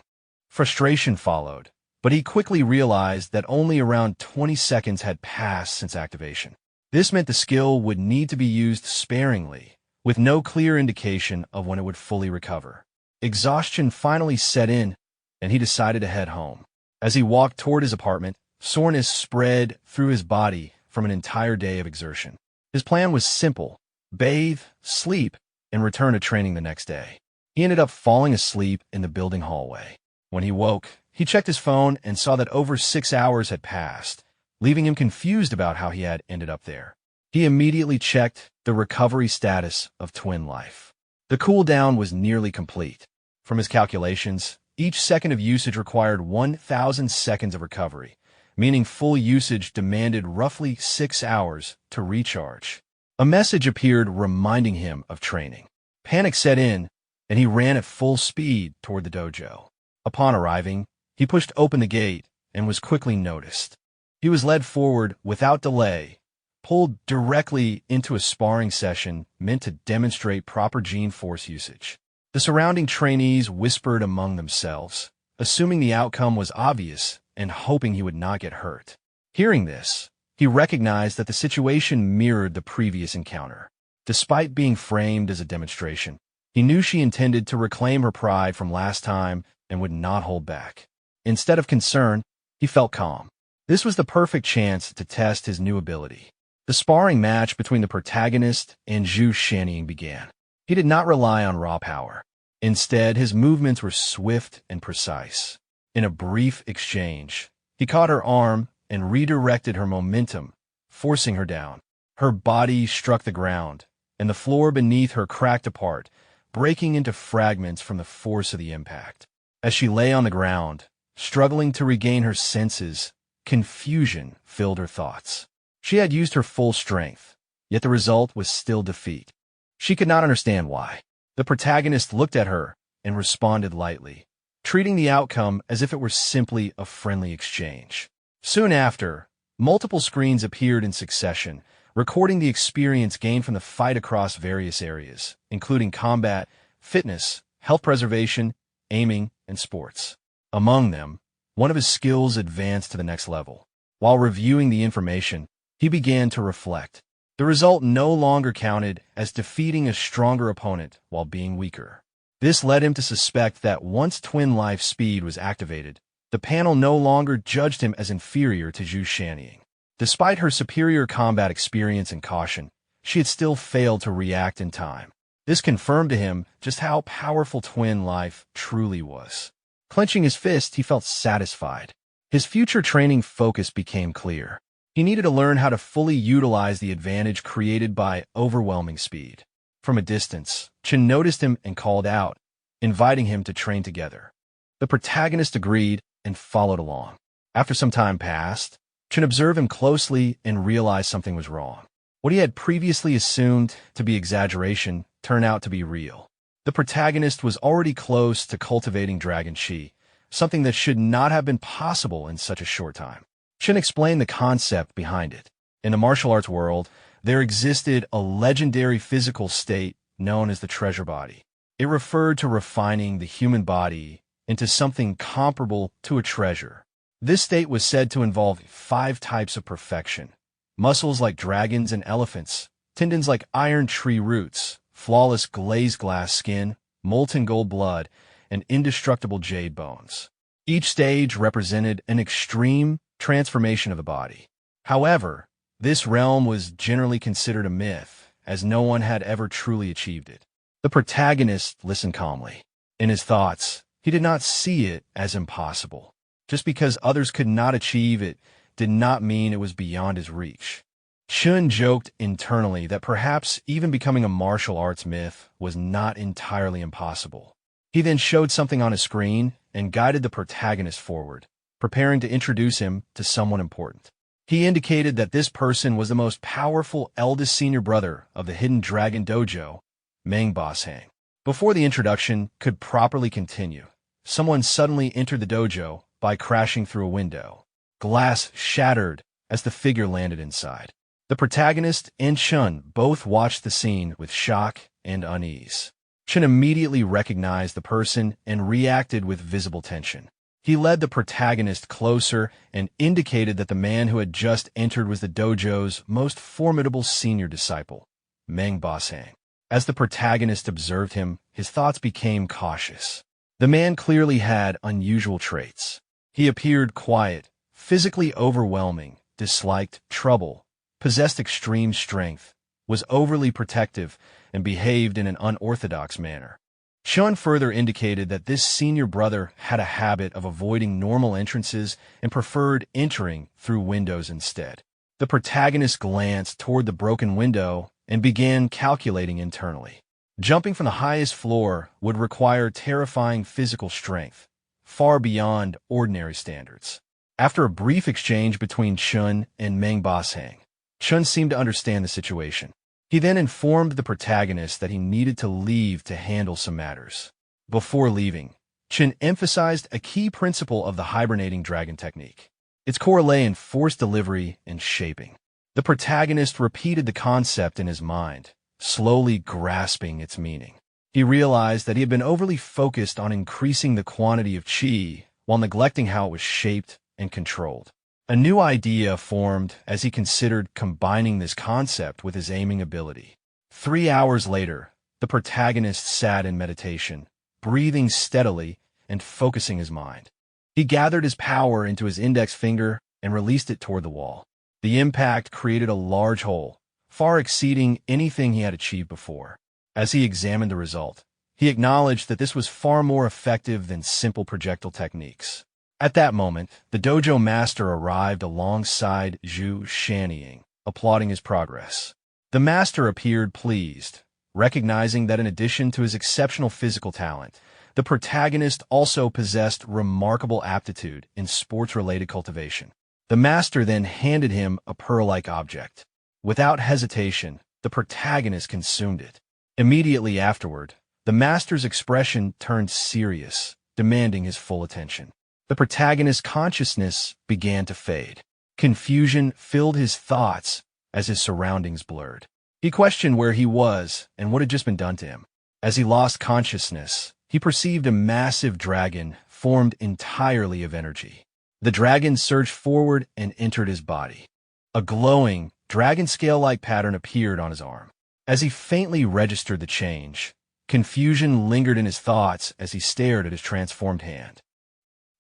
Frustration followed, but he quickly realized that only around 20 seconds had passed since activation. This meant the skill would need to be used sparingly, with no clear indication of when it would fully recover. Exhaustion finally set in, and he decided to head home. As he walked toward his apartment, soreness spread through his body from an entire day of exertion. His plan was simple: bathe, sleep, and return to training the next day. He ended up falling asleep in the building hallway. When he woke, he checked his phone and saw that over 6 hours had passed, leaving him confused about how he had ended up there. He immediately checked the recovery status of Twin Life. The cooldown was nearly complete. From his calculations, each second of usage required 1,000 seconds of recovery, meaning full usage demanded roughly 6 hours to recharge. A message appeared reminding him of training. Panic set in, and he ran at full speed toward the dojo. Upon arriving, he pushed open the gate and was quickly noticed. He was led forward without delay, pulled directly into a sparring session meant to demonstrate proper gene force usage. The surrounding trainees whispered among themselves, assuming the outcome was obvious and hoping he would not get hurt. Hearing this, he recognized that the situation mirrored the previous encounter. Despite being framed as a demonstration, he knew she intended to reclaim her pride from last time and would not hold back. Instead of concern, he felt calm. This was the perfect chance to test his new ability. The sparring match between the protagonist and Zhu Shanning began. He did not rely on raw power. Instead, his movements were swift and precise. In a brief exchange, he caught her arm and redirected her momentum, forcing her down. Her body struck the ground, and the floor beneath her cracked apart, breaking into fragments from the force of the impact. As she lay on the ground, struggling to regain her senses, confusion filled her thoughts. She had used her full strength, yet the result was still defeat. She could not understand why. The protagonist looked at her and responded lightly, treating the outcome as if it were simply a friendly exchange. Soon after, multiple screens appeared in succession, recording the experience gained from the fight across various areas, including combat, fitness, health preservation, aiming, and sports. Among them, one of his skills advanced to the next level. While reviewing the information, he began to reflect. The result no longer counted as defeating a stronger opponent while being weaker. This led him to suspect that once Twin Life speed was activated, the panel no longer judged him as inferior to Zhu Shannying. Despite her superior combat experience and caution, she had still failed to react in time. This confirmed to him just how powerful Twin Life truly was. Clenching his fist, he felt satisfied. His future training focus became clear. He needed to learn how to fully utilize the advantage created by overwhelming speed. From a distance, Chen noticed him and called out, inviting him to train together. The protagonist agreed and followed along. After some time passed, Chen observed him closely and realized something was wrong. What he had previously assumed to be exaggeration turned out to be real. The protagonist was already close to cultivating Dragon Chi, something that should not have been possible in such a short time. Chen explained the concept behind it. In the martial arts world, there existed a legendary physical state known as the treasure body. It referred to refining the human body into something comparable to a treasure. This state was said to involve 5 types of perfection: muscles like dragons and elephants, tendons like iron tree roots, flawless glazed glass skin, molten gold blood, and indestructible jade bones. Each stage represented an extreme transformation of the body. However, this realm was generally considered a myth, as no one had ever truly achieved it. The protagonist listened calmly. In his thoughts, he did not see it as impossible. Just because others could not achieve it did not mean it was beyond his reach. Chun joked internally that perhaps even becoming a martial arts myth was not entirely impossible. He then showed something on his screen and guided the protagonist forward, preparing to introduce him to someone important. He indicated that this person was the most powerful eldest senior brother of the Hidden Dragon Dojo, Manhwa. Before the introduction could properly continue, someone suddenly entered the dojo by crashing through a window. Glass shattered as the figure landed inside. The protagonist and Chun both watched the scene with shock and unease. Chun immediately recognized the person and reacted with visible tension. He led the protagonist closer and indicated that the man who had just entered was the dojo's most formidable senior disciple, Manhwa. As the protagonist observed him, his thoughts became cautious. The man clearly had unusual traits. He appeared quiet, physically overwhelming, disliked trouble, possessed extreme strength, was overly protective, and behaved in an unorthodox manner. Chun further indicated that this senior brother had a habit of avoiding normal entrances and preferred entering through windows instead. The protagonist glanced toward the broken window and began calculating internally. Jumping from the highest floor would require terrifying physical strength, far beyond ordinary standards. After a brief exchange between Chun and Manhwa, Chun seemed to understand the situation. He then informed the protagonist that he needed to leave to handle some matters. Before leaving, Chun emphasized a key principle of the hibernating dragon technique. Its core lay in force delivery and shaping. The protagonist repeated the concept in his mind, slowly grasping its meaning. He realized that he had been overly focused on increasing the quantity of chi while neglecting how it was shaped and controlled. A new idea formed as he considered combining this concept with his aiming ability. 3 hours later, the protagonist sat in meditation, breathing steadily and focusing his mind. He gathered his power into his index finger and released it toward the wall. The impact created a large hole, far exceeding anything he had achieved before. As he examined the result, he acknowledged that this was far more effective than simple projectile techniques. At that moment, the dojo master arrived alongside Zhu Shannying, applauding his progress. The master appeared pleased, recognizing that in addition to his exceptional physical talent, the protagonist also possessed remarkable aptitude in sports-related cultivation. The master then handed him a pearl-like object. Without hesitation, the protagonist consumed it. Immediately afterward, the master's expression turned serious, demanding his full attention. The protagonist's consciousness began to fade. Confusion filled his thoughts as his surroundings blurred. He questioned where he was and what had just been done to him. As he lost consciousness, he perceived a massive dragon formed entirely of energy. The dragon surged forward and entered his body. A glowing, dragon scale-like pattern appeared on his arm. As he faintly registered the change, Confusion lingered in his thoughts as he stared at his transformed hand.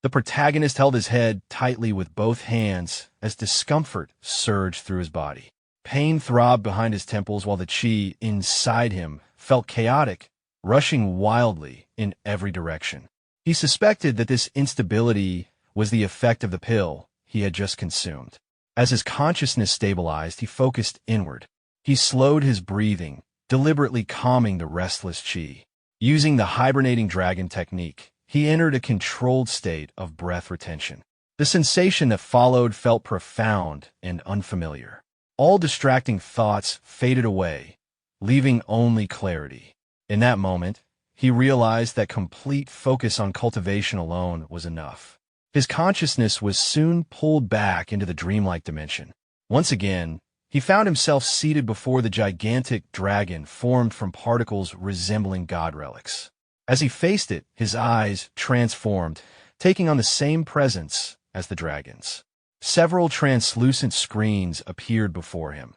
The protagonist held his head tightly with both hands as discomfort surged through his body. Pain throbbed behind his temples while the chi inside him felt chaotic, rushing wildly in every direction. He suspected that this instability was the effect of the pill he had just consumed. As his consciousness stabilized, he focused inward. He slowed his breathing, deliberately calming the restless chi. Using the hibernating dragon technique, he entered a controlled state of breath retention. The sensation that followed felt profound and unfamiliar. All distracting thoughts faded away, leaving only clarity. In that moment, he realized that complete focus on cultivation alone was enough. His consciousness was soon pulled back into the dreamlike dimension. Once again, he found himself seated before the gigantic dragon formed from particles resembling god relics. As he faced it, his eyes transformed, taking on the same presence as the dragon's. Several translucent screens appeared before him,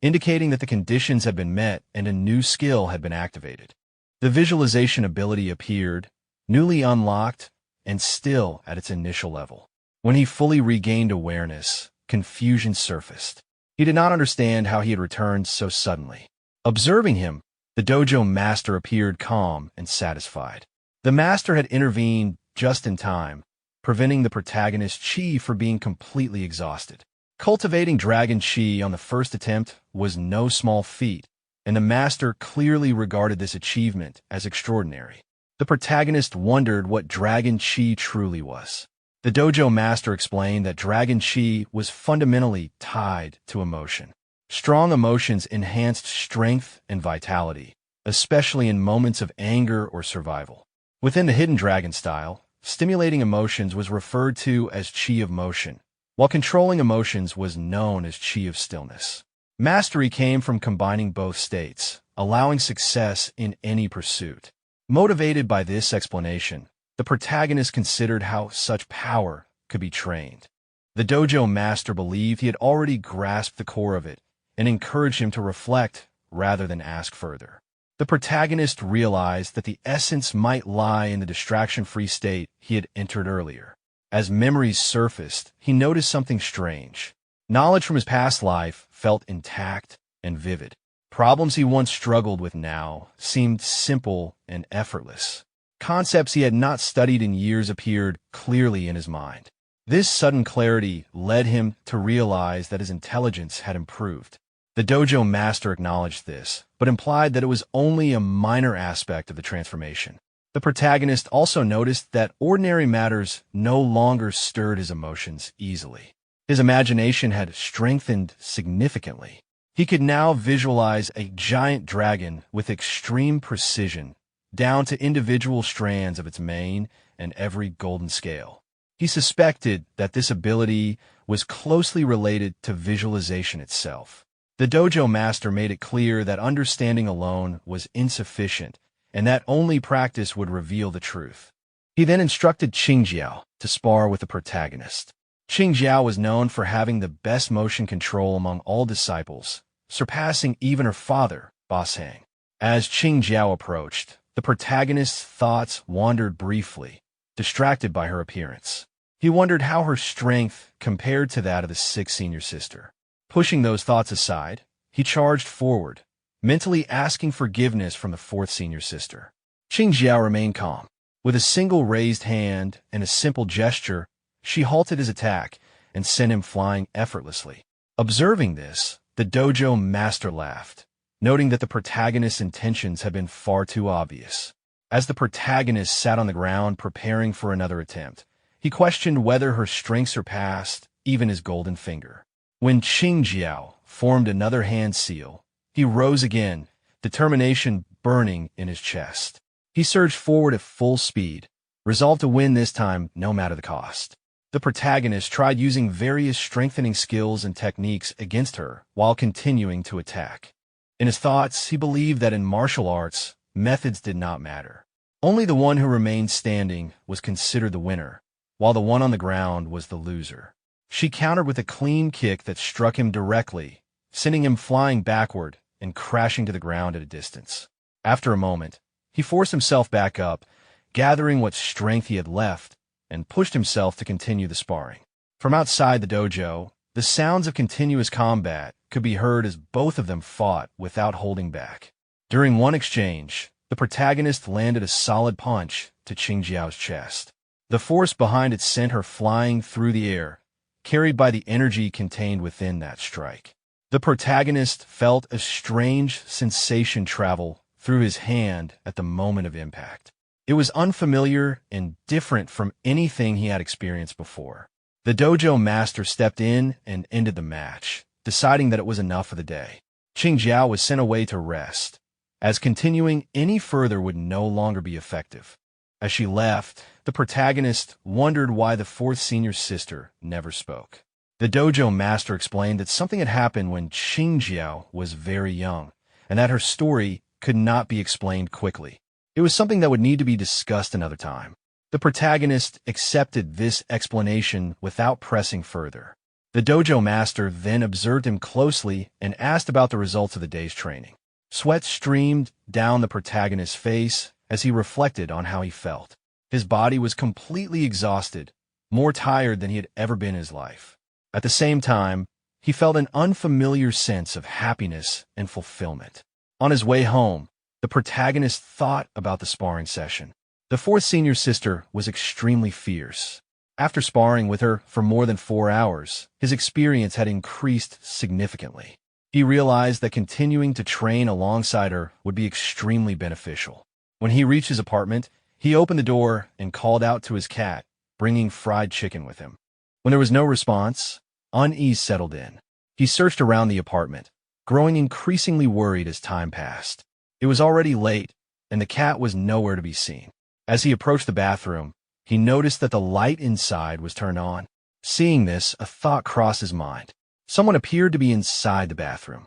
indicating that the conditions had been met and a new skill had been activated. The visualization ability appeared, newly unlocked, and still at its initial level. When he fully regained awareness, confusion surfaced. He did not understand how he had returned so suddenly. Observing him, the dojo master appeared calm and satisfied. The master had intervened just in time, preventing the protagonist's chi from being completely exhausted. Cultivating dragon chi on the first attempt was no small feat, and the master clearly regarded this achievement as extraordinary. The protagonist wondered what dragon chi truly was. The dojo master explained that dragon chi was fundamentally tied to emotion. Strong emotions enhanced strength and vitality, especially in moments of anger or survival. Within the hidden dragon style, stimulating emotions was referred to as chi of motion, while controlling emotions was known as chi of stillness. Mastery came from combining both states, allowing success in any pursuit. Motivated by this explanation, the protagonist considered how such power could be trained. The dojo master believed he had already grasped the core of it and encouraged him to reflect rather than ask further. The protagonist realized that the essence might lie in the distraction-free state he had entered earlier. As memories surfaced, he noticed something strange. Knowledge from his past life felt intact and vivid. Problems he once struggled with now seemed simple and effortless. Concepts he had not studied in years appeared clearly in his mind. This sudden clarity led him to realize that his intelligence had improved. The dojo master acknowledged this, but implied that it was only a minor aspect of the transformation. The protagonist also noticed that ordinary matters no longer stirred his emotions easily. His imagination had strengthened significantly. He could now visualize a giant dragon with extreme precision, down to individual strands of its mane and every golden scale. He suspected that this ability was closely related to visualization itself. The dojo master made it clear that understanding alone was insufficient and that only practice would reveal the truth. He then instructed Qingjiao to spar with the protagonist. Qingjiao was known for having the best motion control among all disciples, surpassing even her father, Boss Hang. As Qingjiao approached, the protagonist's thoughts wandered briefly, distracted by her appearance. He wondered how her strength compared to that of the sixth senior sister. Pushing those thoughts aside, he charged forward, mentally asking forgiveness from the fourth senior sister. Qingjiao remained calm. With a single raised hand and a simple gesture, she halted his attack and sent him flying effortlessly. Observing this, the dojo master laughed, noting that the protagonist's intentions had been far too obvious. As the protagonist sat on the ground preparing for another attempt, he questioned whether her strength surpassed even his golden finger. When Qingjiao formed another hand seal, he rose again, determination burning in his chest. He surged forward at full speed, resolved to win this time no matter the cost. The protagonist tried using various strengthening skills and techniques against her while continuing to attack. In his thoughts, he believed that in martial arts, methods did not matter. Only the one who remained standing was considered the winner, while the one on the ground was the loser. She countered with a clean kick that struck him directly, sending him flying backward and crashing to the ground at a distance. After a moment, He forced himself back up, gathering what strength he had left, and pushed himself to continue the sparring. From outside the dojo, the sounds of continuous combat could be heard as both of them fought without holding back. During one exchange, the protagonist landed a solid punch to Qingjiao's chest. The force behind it sent her flying through the air, carried by the energy contained within that strike. The protagonist felt a strange sensation travel through his hand at the moment of impact. It was unfamiliar and different from anything he had experienced before. The dojo master stepped in and ended the match, deciding that it was enough for the day. Qingjiao was sent away to rest, as continuing any further would no longer be effective. As she left, the protagonist wondered why the fourth senior sister never spoke. The dojo master explained that something had happened when Qingjiao was very young, and that her story could not be explained quickly. It was something that would need to be discussed another time. The protagonist accepted this explanation without pressing further. The dojo master then observed him closely and asked about the results of the day's training. Sweat streamed down the protagonist's face as he reflected on how he felt. His body was completely exhausted, more tired than he had ever been in his life. At the same time, he felt an unfamiliar sense of happiness and fulfillment. On his way home, the protagonist thought about the sparring session. The fourth senior sister was extremely fierce. After sparring with her for more than 4 hours, his experience had increased significantly. He realized that continuing to train alongside her would be extremely beneficial. When he reached his apartment, he opened the door and called out to his cat, bringing fried chicken with him. When there was no response, unease settled in. He searched around the apartment, growing increasingly worried as time passed. It was already late, and the cat was nowhere to be seen. As he approached the bathroom, he noticed that the light inside was turned on. Seeing this, a thought crossed his mind. Someone appeared to be inside the bathroom.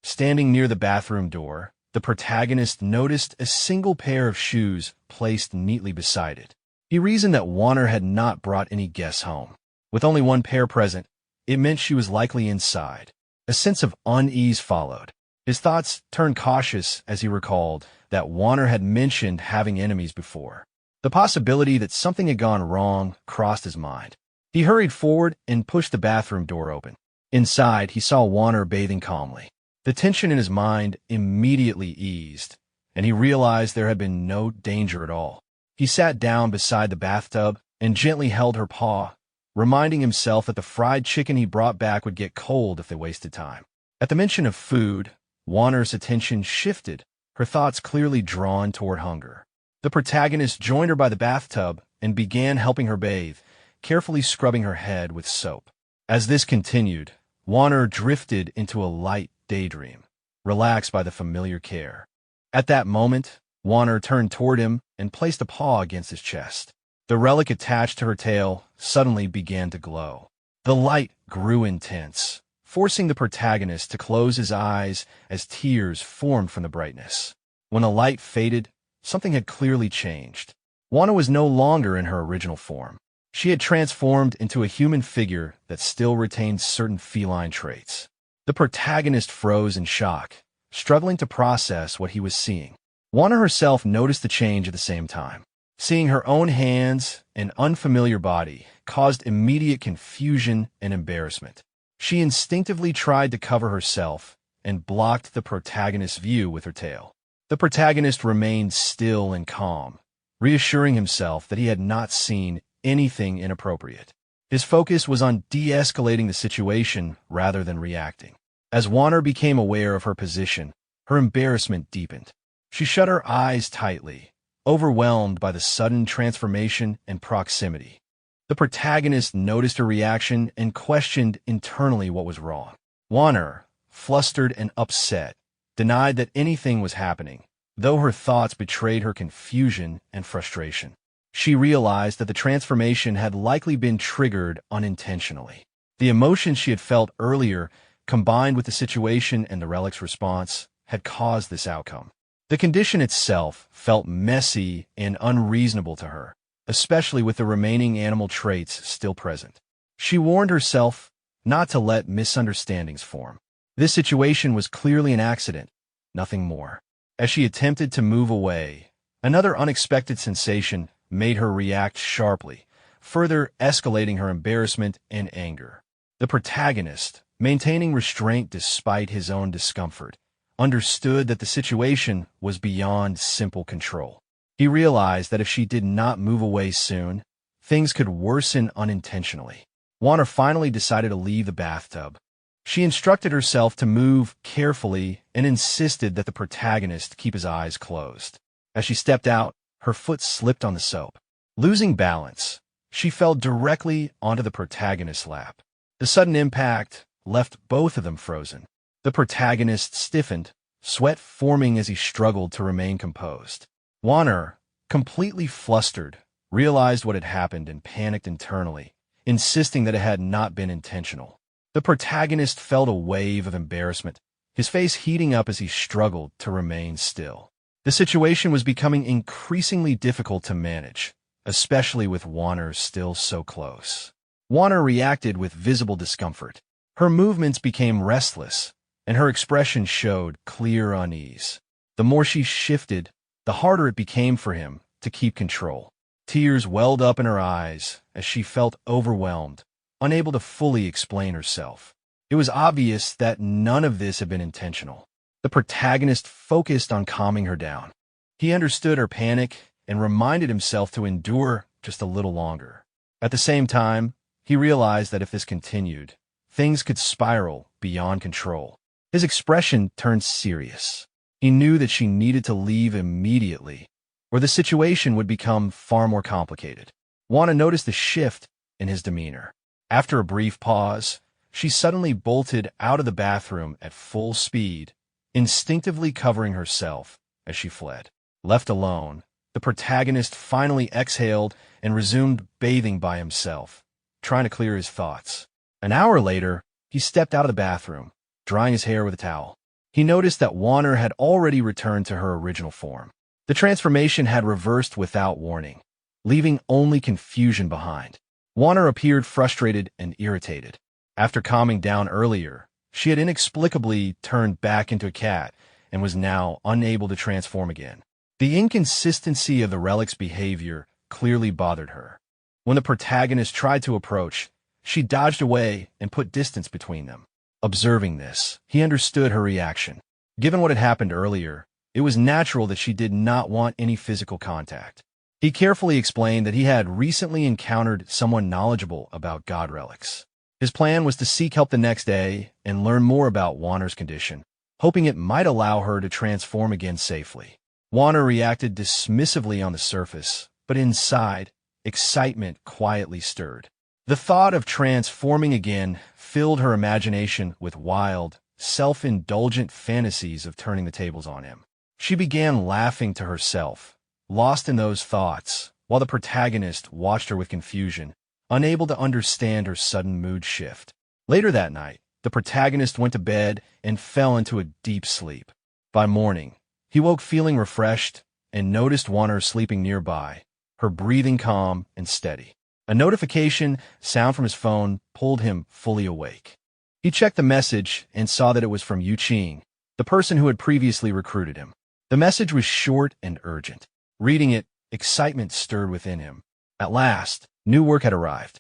Standing near the bathroom door, the protagonist noticed a single pair of shoes placed neatly beside it. He reasoned that Warner had not brought any guests home. With only one pair present, it meant she was likely inside. A sense of unease followed. His thoughts turned cautious as he recalled that Warner had mentioned having enemies before. The possibility that something had gone wrong crossed his mind. He hurried forward and pushed the bathroom door open. Inside, he saw Warner bathing calmly. The tension in his mind immediately eased, and he realized there had been no danger at all. He sat down beside the bathtub and gently held her paw, reminding himself that the fried chicken he brought back would get cold if they wasted time. At the mention of food, Warner's attention shifted, her thoughts clearly drawn toward hunger. The protagonist joined her by the bathtub and began helping her bathe, carefully scrubbing her head with soap. As this continued, Warner drifted into a light daydream, relaxed by the familiar care. At that moment, Warner turned toward him and placed a paw against his chest. The relic attached to her tail suddenly began to glow. The light grew intense, forcing the protagonist to close his eyes as tears formed from the brightness. When the light faded, something had clearly changed. Warner was no longer in her original form. She had transformed into a human figure that still retained certain feline traits. The protagonist froze in shock, struggling to process what he was seeing. Warner herself noticed the change at the same time. Seeing her own hands and unfamiliar body caused immediate confusion and embarrassment. She instinctively tried to cover herself and blocked the protagonist's view with her tail. The protagonist remained still and calm, reassuring himself that he had not seen anything inappropriate. His focus was on de-escalating the situation rather than reacting. As Warner became aware of her position, her embarrassment deepened. She shut her eyes tightly, overwhelmed by the sudden transformation and proximity. The protagonist noticed her reaction and questioned internally what was wrong. Warner, flustered and upset, denied that anything was happening, though her thoughts betrayed her confusion and frustration. She realized that the transformation had likely been triggered unintentionally. The emotions she had felt earlier, combined with the situation and the relic's response, had caused this outcome. The condition itself felt messy and unreasonable to her, especially with the remaining animal traits still present. She warned herself not to let misunderstandings form. This situation was clearly an accident, nothing more. As she attempted to move away, Another unexpected sensation made her react sharply, further escalating her embarrassment and anger. The protagonist, maintaining restraint despite his own discomfort, understood that the situation was beyond simple control. He realized that if she did not move away soon, things could worsen unintentionally. Warner finally decided to leave the bathtub. She instructed herself to move carefully and insisted that the protagonist keep his eyes closed. As she stepped out, her foot slipped on the soap. Losing balance, she fell directly onto the protagonist's lap. The sudden impact left both of them frozen. The protagonist stiffened, sweat forming as he struggled to remain composed. Warner, completely flustered, realized what had happened and panicked internally, insisting that it had not been intentional. The protagonist felt a wave of embarrassment, his face heating up as he struggled to remain still. The situation was becoming increasingly difficult to manage, especially with Warner still so close. Warner reacted with visible discomfort. Her movements became restless, and her expression showed clear unease. The more she shifted, the harder it became for him to keep control. Tears welled up in her eyes as she felt overwhelmed, unable to fully explain herself. It was obvious that none of this had been intentional. The protagonist focused on calming her down. He understood her panic and reminded himself to endure just a little longer. At the same time, he realized that if this continued, things could spiral beyond control. His expression turned serious. He knew that she needed to leave immediately, or the situation would become far more complicated. Wana noticed the shift in his demeanor. After a brief pause, she suddenly bolted out of the bathroom at full speed, instinctively covering herself as she fled. Left alone, the protagonist finally exhaled and resumed bathing by himself, trying to clear his thoughts. An hour later, he stepped out of the bathroom, drying his hair with a towel. He noticed that Warner had already returned to her original form. The transformation had reversed without warning, leaving only confusion behind. Warner appeared frustrated and irritated. After calming down earlier, she had inexplicably turned back into a cat and was now unable to transform again. The inconsistency of the relic's behavior clearly bothered her. When the protagonist tried to approach, she dodged away and put distance between them. Observing this, he understood her reaction. Given what had happened earlier, it was natural that she did not want any physical contact. He carefully explained that he had recently encountered someone knowledgeable about god relics. His plan was to seek help the next day and learn more about Warner's condition, hoping it might allow her to transform again safely. Warner reacted dismissively on the surface, but inside, excitement quietly stirred. The thought of transforming again filled her imagination with wild, self-indulgent fantasies of turning the tables on him. She began laughing to herself, lost in those thoughts, while the protagonist watched her with confusion, unable to understand her sudden mood shift. Later that night, the protagonist went to bed and fell into a deep sleep. By morning, he woke feeling refreshed and noticed Warner sleeping nearby, her breathing calm and steady. A notification sound from his phone pulled him fully awake. He checked the message and saw that it was from Yu Qing, the person who had previously recruited him. The message was short and urgent. Reading it, excitement stirred within him. At last, new work had arrived.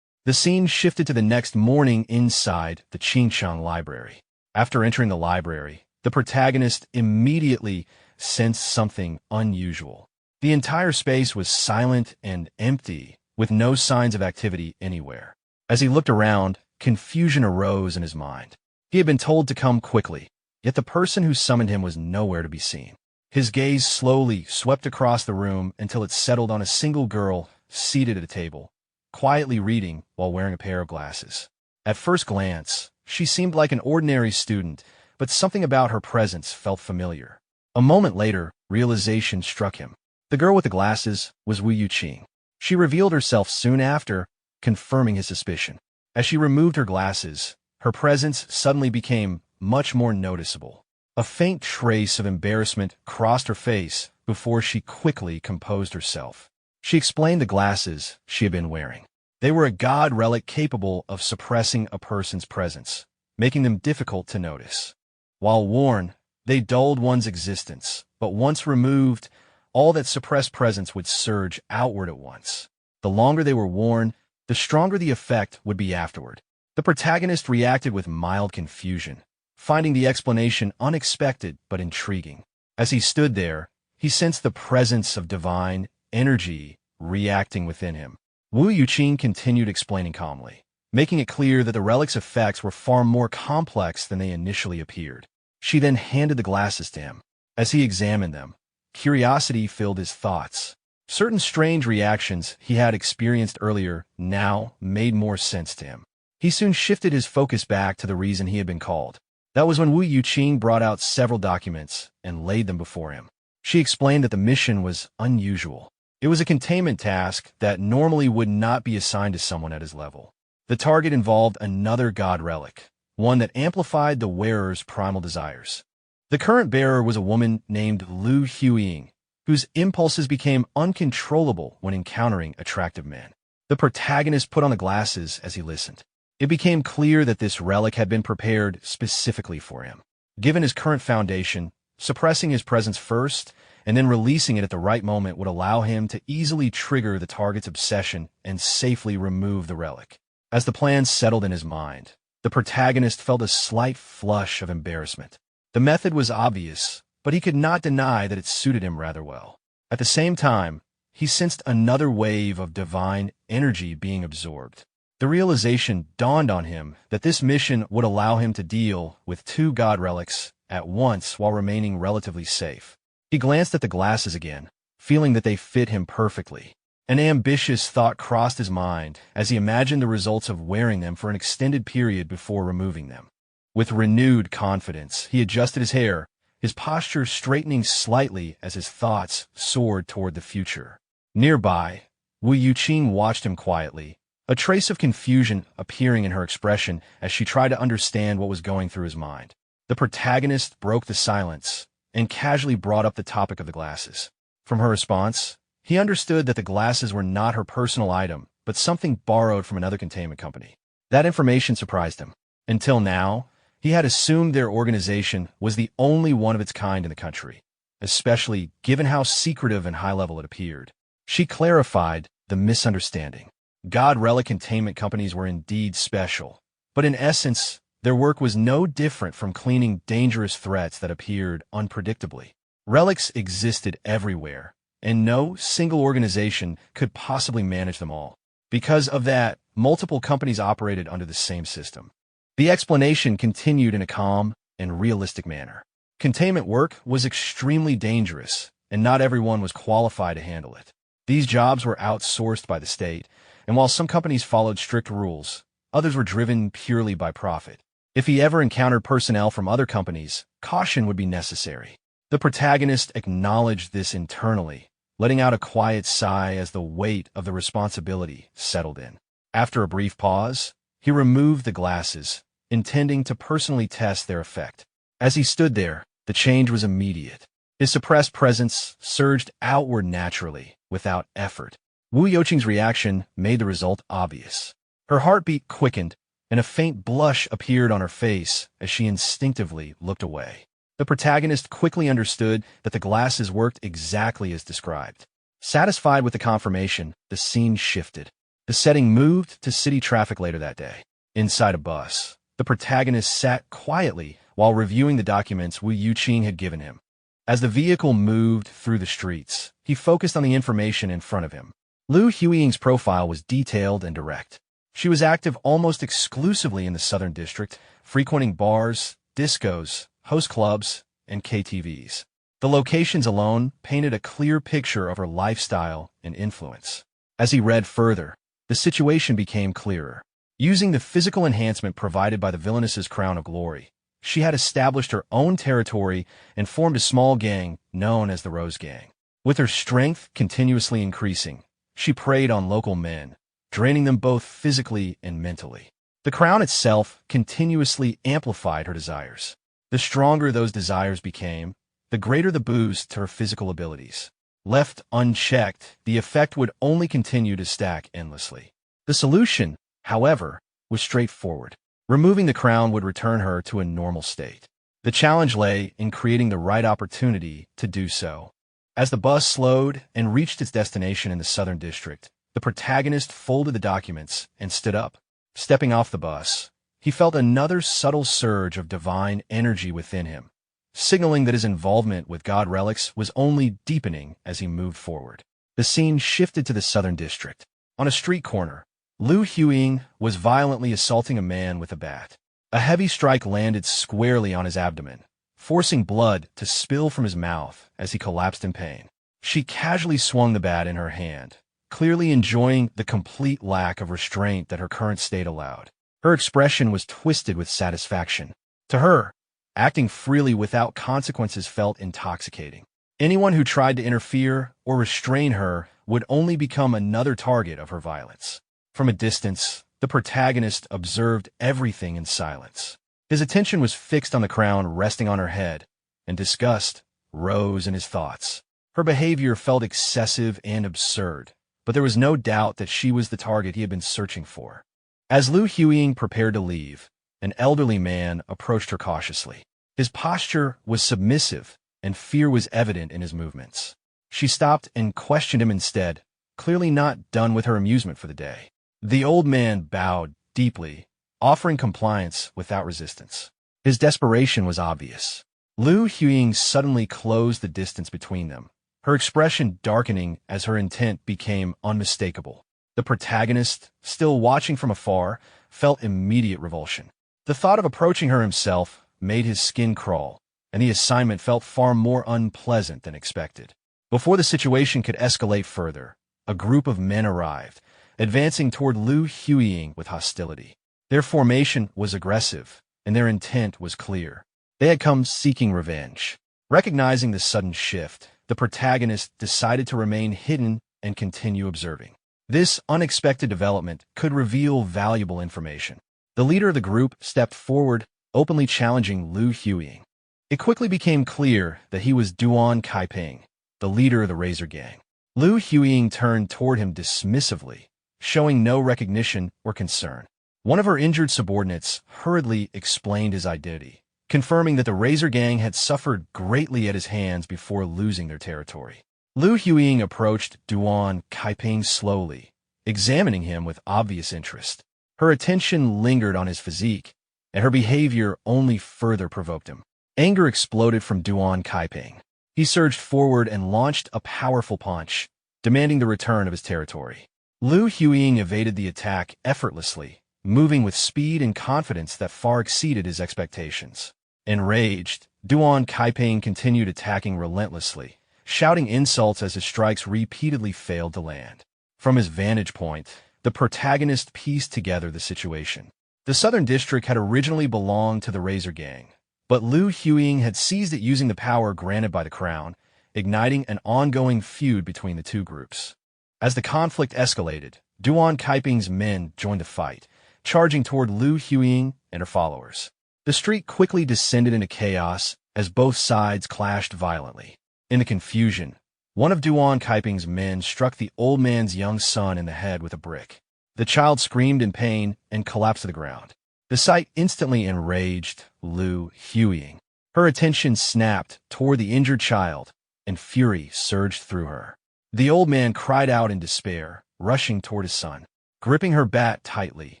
The scene shifted to the next morning inside the Qingchang library. After entering the library, the protagonist immediately sensed something unusual. The entire space was silent and empty, with no signs of activity anywhere. As he looked around, confusion arose in his mind. He had been told to come quickly, yet the person who summoned him was nowhere to be seen. His gaze slowly swept across the room until it settled on a single girl seated at a table, quietly reading while wearing a pair of glasses. At first glance, she seemed like an ordinary student, but something about her presence felt familiar. A moment later, realization struck him. The girl with the glasses was Wu Yuqing. She revealed herself soon after, confirming his suspicion. As she removed her glasses, her presence suddenly became much more noticeable. A faint trace of embarrassment crossed her face before she quickly composed herself. She explained the glasses she had been wearing. They were a god relic capable of suppressing a person's presence, making them difficult to notice. While worn, they dulled one's existence, but once removed, all that suppressed presence would surge outward at once. The longer they were worn, the stronger the effect would be afterward. The protagonist reacted with mild confusion, finding the explanation unexpected but intriguing. As he stood there, he sensed the presence of divine energy reacting within him. Wu Yuqing continued explaining calmly, making it clear that the relic's effects were far more complex than they initially appeared. She then handed the glasses to him. As he examined them, curiosity filled his thoughts. Certain strange reactions he had experienced earlier now made more sense to him. He soon shifted his focus back to the reason he had been called. That was when Wu Yuqing brought out several documents and laid them before him. She explained that the mission was unusual. It was a containment task that normally would not be assigned to someone at his level. The target involved another god relic, one that amplified the wearer's primal desires. The current bearer was a woman named Lu Huiying, whose impulses became uncontrollable when encountering attractive men. The protagonist put on the glasses as he listened. It became clear that this relic had been prepared specifically for him. Given his current foundation, suppressing his presence first and then releasing it at the right moment would allow him to easily trigger the target's obsession and safely remove the relic. As the plan settled in his mind, the protagonist felt a slight flush of embarrassment. The method was obvious, but he could not deny that it suited him rather well. At the same time, he sensed another wave of divine energy being absorbed. The realization dawned on him that this mission would allow him to deal with two god relics at once while remaining relatively safe. He glanced at the glasses again, feeling that they fit him perfectly. An ambitious thought crossed his mind as he imagined the results of wearing them for an extended period before removing them. With renewed confidence, he adjusted his hair, his posture straightening slightly as his thoughts soared toward the future. Nearby, Wu Yuqing watched him quietly, a trace of confusion appearing in her expression as she tried to understand what was going through his mind. The protagonist broke the silence and casually brought up the topic of the glasses. From her response, he understood that the glasses were not her personal item, but something borrowed from another containment company. That information surprised him. Until now, he had assumed their organization was the only one of its kind in the country, especially given how secretive and high-level it appeared. She clarified the misunderstanding. God relic containment companies were indeed special, but in essence, their work was no different from cleaning dangerous threats that appeared unpredictably. Relics existed everywhere, and no single organization could possibly manage them all. Because of that, multiple companies operated under the same system. The explanation continued in a calm and realistic manner. Containment work was extremely dangerous, and not everyone was qualified to handle it. These jobs were outsourced by the state, and while some companies followed strict rules, others were driven purely by profit. If he ever encountered personnel from other companies, caution would be necessary. The protagonist acknowledged this internally, letting out a quiet sigh as the weight of the responsibility settled in. After a brief pause, he removed the glasses, intending to personally test their effect. As he stood there, the change was immediate. His suppressed presence surged outward naturally, without effort. Wu Yuqing's reaction made the result obvious. Her heartbeat quickened, and a faint blush appeared on her face as she instinctively looked away. The protagonist quickly understood that the glasses worked exactly as described. Satisfied with the confirmation, the scene shifted. The setting moved to city traffic later that day. Inside a bus, the protagonist sat quietly while reviewing the documents Wu Yuqing had given him. As the vehicle moved through the streets, he focused on the information in front of him. Lu Huiying's profile was detailed and direct. She was active almost exclusively in the Southern District, frequenting bars, discos, host clubs, and KTVs. The locations alone painted a clear picture of her lifestyle and influence. As he read further, the situation became clearer. Using the physical enhancement provided by the villainess's crown of glory, she had established her own territory and formed a small gang known as the Rose Gang. With her strength continuously increasing, she preyed on local men, draining them both physically and mentally. The crown itself continuously amplified her desires. The stronger those desires became, the greater the boost to her physical abilities. Left unchecked, the effect would only continue to stack endlessly. The solution, however, was straightforward. Removing the crown would return her to a normal state. The challenge lay in creating the right opportunity to do so. As the bus slowed and reached its destination in the Southern District, the protagonist folded the documents and stood up. Stepping off the bus, he felt another subtle surge of divine energy within him, signaling that his involvement with God relics was only deepening as he moved forward. The scene shifted to the Southern District. On a street corner, Lu Huiying was violently assaulting a man with a bat. A heavy strike landed squarely on his abdomen, forcing blood to spill from his mouth as he collapsed in pain. She casually swung the bat in her hand, clearly enjoying the complete lack of restraint that her current state allowed. Her expression was twisted with satisfaction. To her, acting freely without consequences felt intoxicating. Anyone who tried to interfere or restrain her would only become another target of her violence. From a distance, the protagonist observed everything in silence. His attention was fixed on the crown resting on her head, and disgust rose in his thoughts. Her behavior felt excessive and absurd, but there was no doubt that she was the target he had been searching for. As Lu Huiying prepared to leave, an elderly man approached her cautiously. His posture was submissive, and fear was evident in his movements. She stopped and questioned him instead, clearly not done with her amusement for the day. The old man bowed deeply, offering compliance without resistance. His desperation was obvious. Lu Huiying suddenly closed the distance between them, her expression darkening as her intent became unmistakable. The protagonist, still watching from afar, felt immediate revulsion. The thought of approaching her himself made his skin crawl, and the assignment felt far more unpleasant than expected. Before the situation could escalate further, a group of men arrived, advancing toward Lu Huiying with hostility. Their formation was aggressive, and their intent was clear. They had come seeking revenge. Recognizing the sudden shift, the protagonist decided to remain hidden and continue observing. This unexpected development could reveal valuable information. The leader of the group stepped forward, openly challenging Lu Huiying. It quickly became clear that he was Duan Kaiping, the leader of the Razor Gang. Lu Huiying turned toward him dismissively, showing no recognition or concern. One of her injured subordinates hurriedly explained his identity, confirming that the Razor Gang had suffered greatly at his hands before losing their territory. Lu Huiying approached Duan Kaiping slowly, examining him with obvious interest. Her attention lingered on his physique, and her behavior only further provoked him. Anger exploded from Duan Kaiping. He surged forward and launched a powerful punch, demanding the return of his territory. Lu Huiying evaded the attack effortlessly, moving with speed and confidence that far exceeded his expectations. Enraged, Duan Kaiping continued attacking relentlessly, shouting insults as his strikes repeatedly failed to land. From his vantage point, the protagonist pieced together the situation. The Southern District had originally belonged to the Razor Gang, but Lu Huiying had seized it using the power granted by the Crown, igniting an ongoing feud between the two groups. As the conflict escalated, Duan Kaiping's men joined the fight, charging toward Lu Huiying and her followers. The street quickly descended into chaos as both sides clashed violently. In the confusion, one of Duan Kaiping's men struck the old man's young son in the head with a brick. The child screamed in pain and collapsed to the ground. The sight instantly enraged Lu Huiying. Her attention snapped toward the injured child, and fury surged through her. The old man cried out in despair, rushing toward his son. Gripping her bat tightly,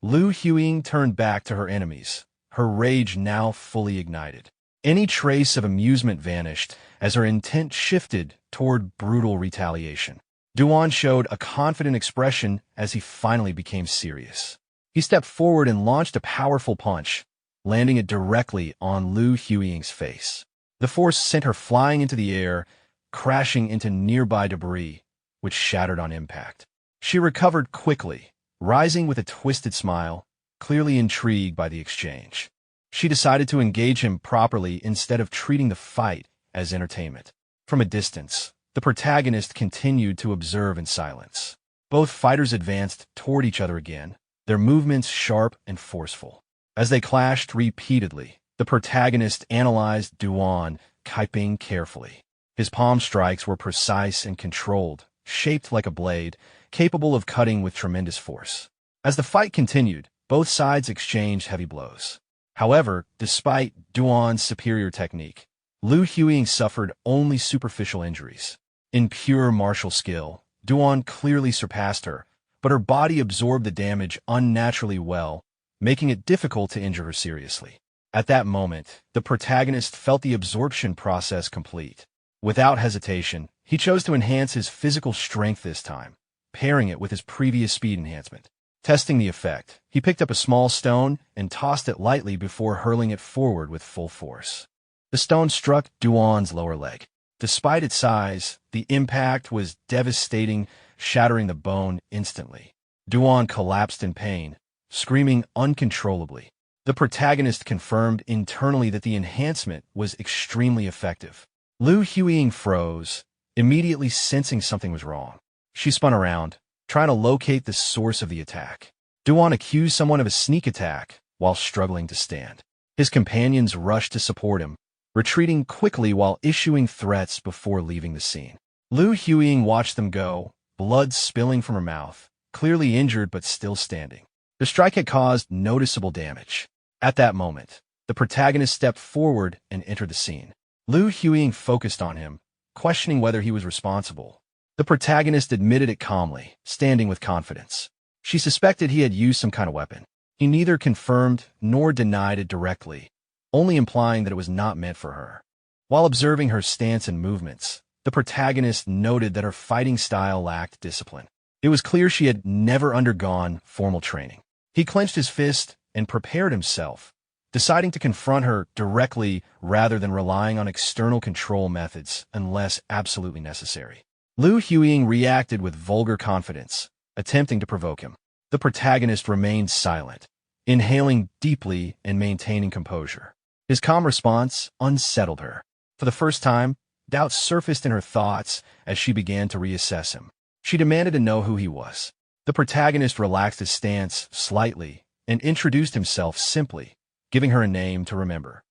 Lu Huiying turned back to her enemies, her rage now fully ignited. Any trace of amusement vanished as her intent shifted toward brutal retaliation. Duan showed a confident expression as he finally became serious. He stepped forward and launched a powerful punch, landing it directly on Lu Huiying's face. The force sent her flying into the air, crashing into nearby debris, which shattered on impact. She recovered quickly, rising with a twisted smile, clearly intrigued by the exchange. She decided to engage him properly instead of treating the fight as entertainment. From a distance, the protagonist continued to observe in silence. Both fighters advanced toward each other again, their movements sharp and forceful. As they clashed repeatedly, the protagonist analyzed Duan Kaiping carefully. His palm strikes were precise and controlled, shaped like a blade, capable of cutting with tremendous force. As the fight continued, both sides exchanged heavy blows. However, despite Duan's superior technique, Liu Huiying suffered only superficial injuries. In pure martial skill, Duan clearly surpassed her, but her body absorbed the damage unnaturally well, making it difficult to injure her seriously. At that moment, the protagonist felt the absorption process complete. Without hesitation, he chose to enhance his physical strength this time, pairing it with his previous speed enhancement. Testing the effect, he picked up a small stone and tossed it lightly before hurling it forward with full force. The stone struck Duan's lower leg. Despite its size, the impact was devastating, shattering the bone instantly. Duan collapsed in pain, screaming uncontrollably. The protagonist confirmed internally that the enhancement was extremely effective. Liu Huiying froze, immediately sensing something was wrong. She spun around, trying to locate the source of the attack. Duan accused someone of a sneak attack while struggling to stand. His companions rushed to support him, retreating quickly while issuing threats before leaving the scene. Liu Huiying watched them go, blood spilling from her mouth, clearly injured but still standing. The strike had caused noticeable damage. At that moment, the protagonist stepped forward and entered the scene. Liu Huiying focused on him, questioning whether he was responsible. The protagonist admitted it calmly, standing with confidence. She suspected he had used some kind of weapon. He neither confirmed nor denied it directly, only implying that it was not meant for her. While observing her stance and movements, the protagonist noted that her fighting style lacked discipline. It was clear she had never undergone formal training. He clenched his fist and prepared himself, deciding to confront her directly rather than relying on external control methods unless absolutely necessary. Liu Huiying reacted with vulgar confidence, attempting to provoke him. The protagonist remained silent, inhaling deeply and maintaining composure. His calm response unsettled her. For the first time, doubt surfaced in her thoughts as she began to reassess him. She demanded to know who he was. The protagonist relaxed his stance slightly and introduced himself simply, giving her a name to remember.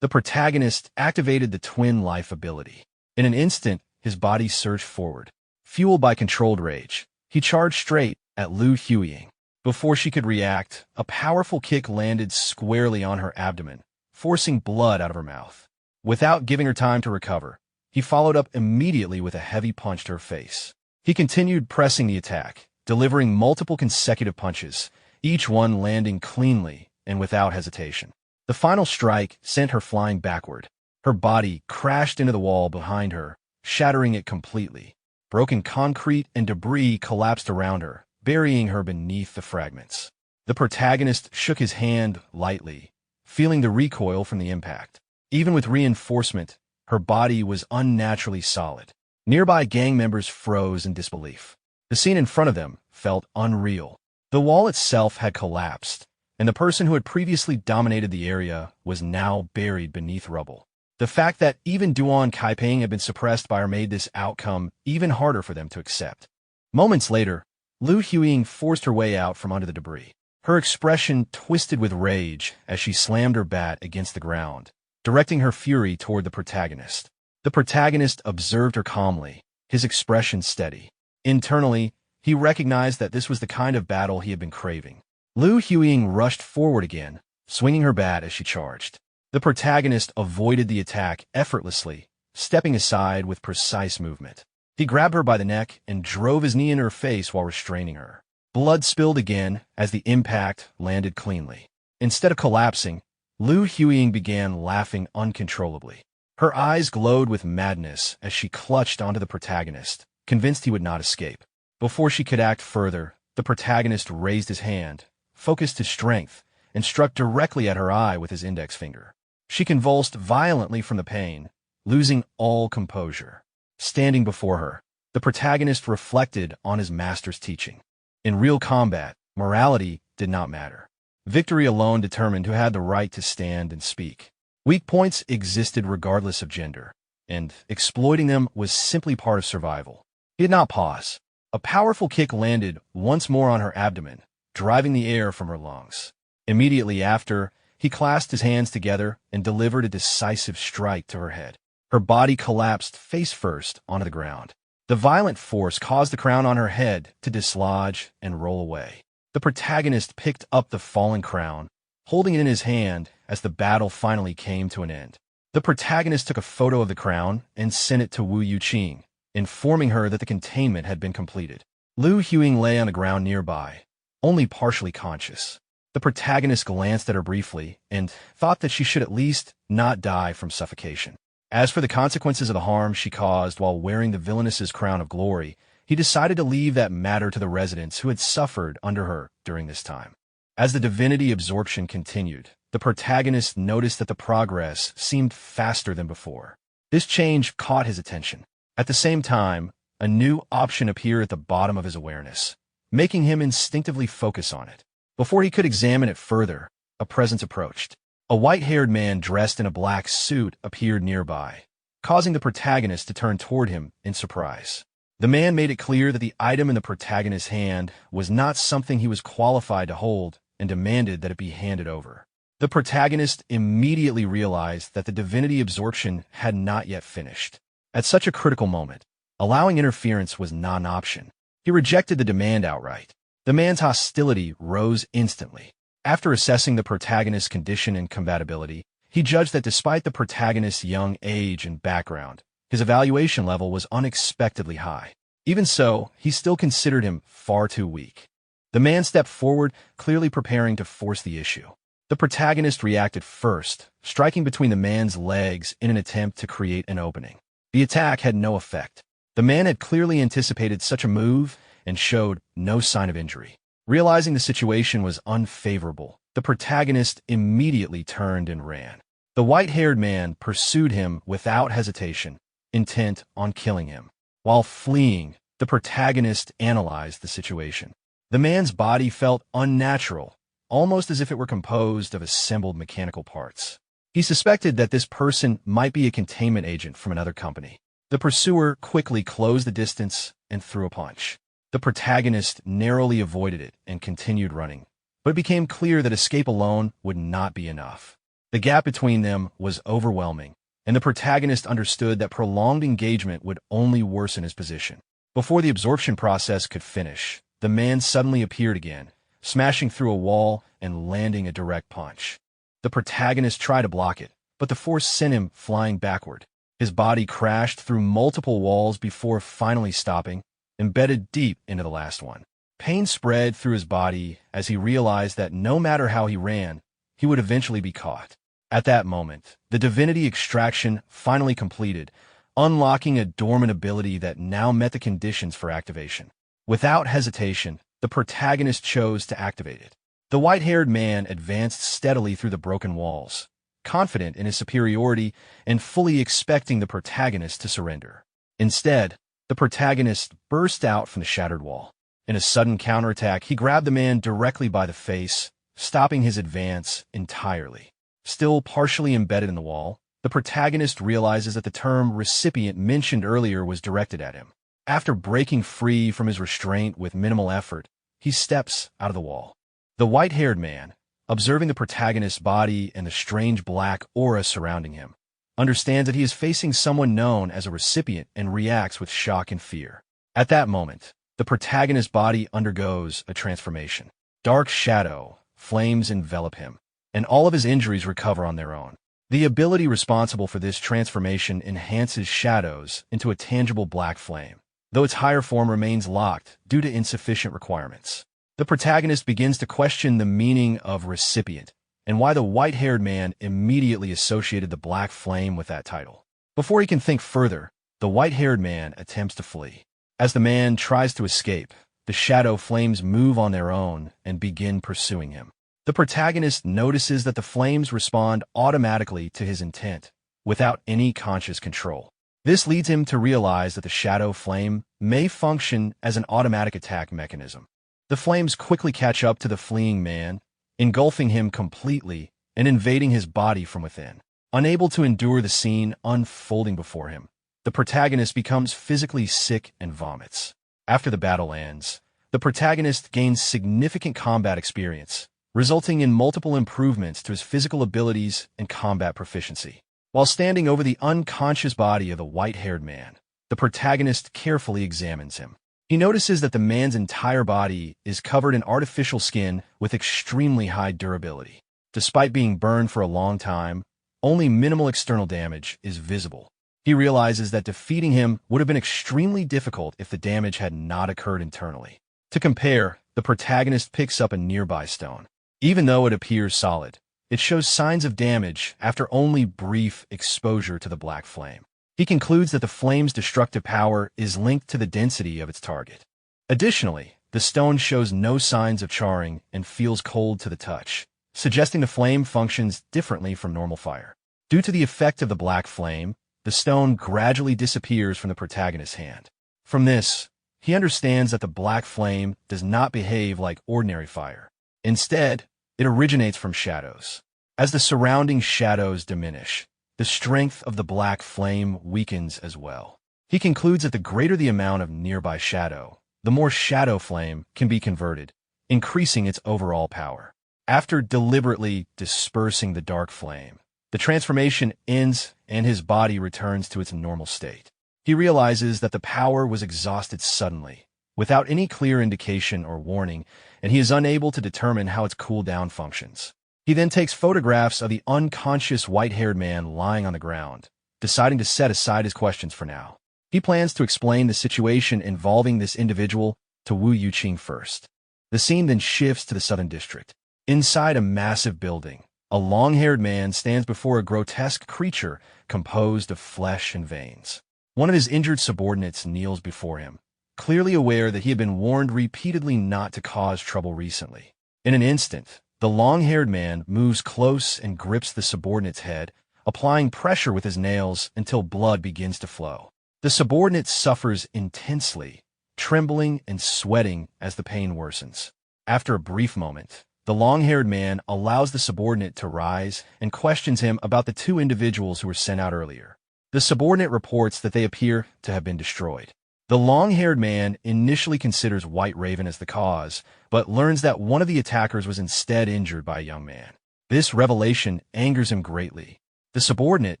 The protagonist activated the twin life ability. In an instant, his body surged forward. Fueled by controlled rage, he charged straight at Liu Huiying. Before she could react, a powerful kick landed squarely on her abdomen, forcing blood out of her mouth. Without giving her time to recover, he followed up immediately with a heavy punch to her face. He continued pressing the attack, delivering multiple consecutive punches, each one landing cleanly and without hesitation. The final strike sent her flying backward. Her body crashed into the wall behind her, shattering it completely. Broken concrete and debris collapsed around her, burying her beneath the fragments. The protagonist shook his hand lightly, feeling the recoil from the impact. Even with reinforcement, her body was unnaturally solid. Nearby gang members froze in disbelief. The scene in front of them felt unreal. The wall itself had collapsed, and the person who had previously dominated the area was now buried beneath rubble. The fact that even Duan Kaiping had been suppressed by her made this outcome even harder for them to accept. Moments later, Liu Huiying forced her way out from under the debris. Her expression twisted with rage as she slammed her bat against the ground, directing her fury toward the protagonist. The protagonist observed her calmly, his expression steady. Internally, he recognized that this was the kind of battle he had been craving. Liu Huiying rushed forward again, swinging her bat as she charged. The protagonist avoided the attack effortlessly, stepping aside with precise movement. He grabbed her by the neck and drove his knee in her face while restraining her. Blood spilled again as the impact landed cleanly. Instead of collapsing, Liu Huiying began laughing uncontrollably. Her eyes glowed with madness as she clutched onto the protagonist, convinced he would not escape. Before she could act further, the protagonist raised his hand, focused his strength, and struck directly at her eye with his index finger. She convulsed violently from the pain, losing all composure. Standing before her, the protagonist reflected on his master's teaching. In real combat, morality did not matter. Victory alone determined who had the right to stand and speak. Weak points existed regardless of gender, and exploiting them was simply part of survival. He did not pause. A powerful kick landed once more on her abdomen, driving the air from her lungs. Immediately after, he clasped his hands together and delivered a decisive strike to her head. Her body collapsed face first onto the ground. The violent force caused the crown on her head to dislodge and roll away. The protagonist picked up the fallen crown, holding it in his hand as the battle finally came to an end. The protagonist took a photo of the crown and sent it to Wu Yuqing, informing her that the containment had been completed. Lu Huing lay on the ground nearby, only partially conscious. The protagonist glanced at her briefly and thought that she should at least not die from suffocation. As for the consequences of the harm she caused while wearing the villainess's crown of glory, he decided to leave that matter to the residents who had suffered under her during this time. As the divinity absorption continued, the protagonist noticed that the progress seemed faster than before. This change caught his attention. At the same time, a new option appeared at the bottom of his awareness, making him instinctively focus on it. Before he could examine it further, a presence approached. A white-haired man dressed in a black suit appeared nearby, causing the protagonist to turn toward him in surprise. The man made it clear that the item in the protagonist's hand was not something he was qualified to hold and demanded that it be handed over. The protagonist immediately realized that the divinity absorption had not yet finished. At such a critical moment, allowing interference was not an option. He rejected the demand outright. The man's hostility rose instantly. After assessing the protagonist's condition and compatibility, he judged that despite the protagonist's young age and background, his evaluation level was unexpectedly high. Even so, he still considered him far too weak. The man stepped forward, clearly preparing to force the issue. The protagonist reacted first, striking between the man's legs in an attempt to create an opening. The attack had no effect. The man had clearly anticipated such a move and showed no sign of injury. Realizing the situation was unfavorable, the protagonist immediately turned and ran. The white-haired man pursued him without hesitation, intent on killing him. While fleeing, the protagonist analyzed the situation. The man's body felt unnatural, almost as if it were composed of assembled mechanical parts. He suspected that this person might be a containment agent from another company. The pursuer quickly closed the distance and threw a punch. The protagonist narrowly avoided it and continued running, but it became clear that escape alone would not be enough. The gap between them was overwhelming, and the protagonist understood that prolonged engagement would only worsen his position. Before the absorption process could finish, the man suddenly appeared again, smashing through a wall and landing a direct punch. The protagonist tried to block it, but the force sent him flying backward. His body crashed through multiple walls before finally stopping, embedded deep into the last one. Pain spread through his body as he realized that no matter how he ran, he would eventually be caught. At that moment, the divinity extraction finally completed, unlocking a dormant ability that now met the conditions for activation. Without hesitation, the protagonist chose to activate it. The white-haired man advanced steadily through the broken walls, confident in his superiority and fully expecting the protagonist to surrender. Instead, the protagonist burst out from the shattered wall. In a sudden counterattack, he grabbed the man directly by the face, stopping his advance entirely. Still partially embedded in the wall, the protagonist realizes that the term recipient mentioned earlier was directed at him. After breaking free from his restraint with minimal effort, he steps out of the wall. The white-haired man, observing the protagonist's body and the strange black aura surrounding him, understands that he is facing someone known as a recipient and reacts with shock and fear. At that moment, the protagonist's body undergoes a transformation. Dark shadow, flames envelop him, and all of his injuries recover on their own. The ability responsible for this transformation enhances shadows into a tangible black flame, though its higher form remains locked due to insufficient requirements. The protagonist begins to question the meaning of recipient and why the white-haired man immediately associated the black flame with that title. Before he can think further, the white-haired man attempts to flee. As the man tries to escape, the shadow flames move on their own and begin pursuing him. The protagonist notices that the flames respond automatically to his intent, without any conscious control. This leads him to realize that the shadow flame may function as an automatic attack mechanism. The flames quickly catch up to the fleeing man, engulfing him completely and invading his body from within. Unable to endure the scene unfolding before him, the protagonist becomes physically sick and vomits. After the battle ends, the protagonist gains significant combat experience, resulting in multiple improvements to his physical abilities and combat proficiency. While standing over the unconscious body of the white-haired man, the protagonist carefully examines him. He notices that the man's entire body is covered in artificial skin with extremely high durability. Despite being burned for a long time, only minimal external damage is visible. He realizes that defeating him would have been extremely difficult if the damage had not occurred internally. To compare, the protagonist picks up a nearby stone. Even though it appears solid, it shows signs of damage after only brief exposure to the black flame. He concludes that the flame's destructive power is linked to the density of its target. Additionally, the stone shows no signs of charring and feels cold to the touch, suggesting the flame functions differently from normal fire. Due to the effect of the black flame, the stone gradually disappears from the protagonist's hand. From this, he understands that the black flame does not behave like ordinary fire. Instead, it originates from shadows. As the surrounding shadows diminish, the strength of the black flame weakens as well. He concludes that the greater the amount of nearby shadow, the more shadow flame can be converted, increasing its overall power. After deliberately dispersing the dark flame, the transformation ends and his body returns to its normal state. He realizes that the power was exhausted suddenly, without any clear indication or warning, and he is unable to determine how its cooldown functions. He then takes photographs of the unconscious white-haired man lying on the ground, deciding to set aside his questions for now. He plans to explain the situation involving this individual to Wu Yuqing first. The scene then shifts to the Southern District. Inside a massive building, a long-haired man stands before a grotesque creature composed of flesh and veins. One of his injured subordinates kneels before him, clearly aware that he had been warned repeatedly not to cause trouble recently. In an instant, the long-haired man moves close and grips the subordinate's head, applying pressure with his nails until blood begins to flow. The subordinate suffers intensely, trembling and sweating as the pain worsens. After a brief moment, the long-haired man allows the subordinate to rise and questions him about the two individuals who were sent out earlier. The subordinate reports that they appear to have been destroyed. The long-haired man initially considers White Raven as the cause, but learns that one of the attackers was instead injured by a young man. This revelation angers him greatly. The subordinate,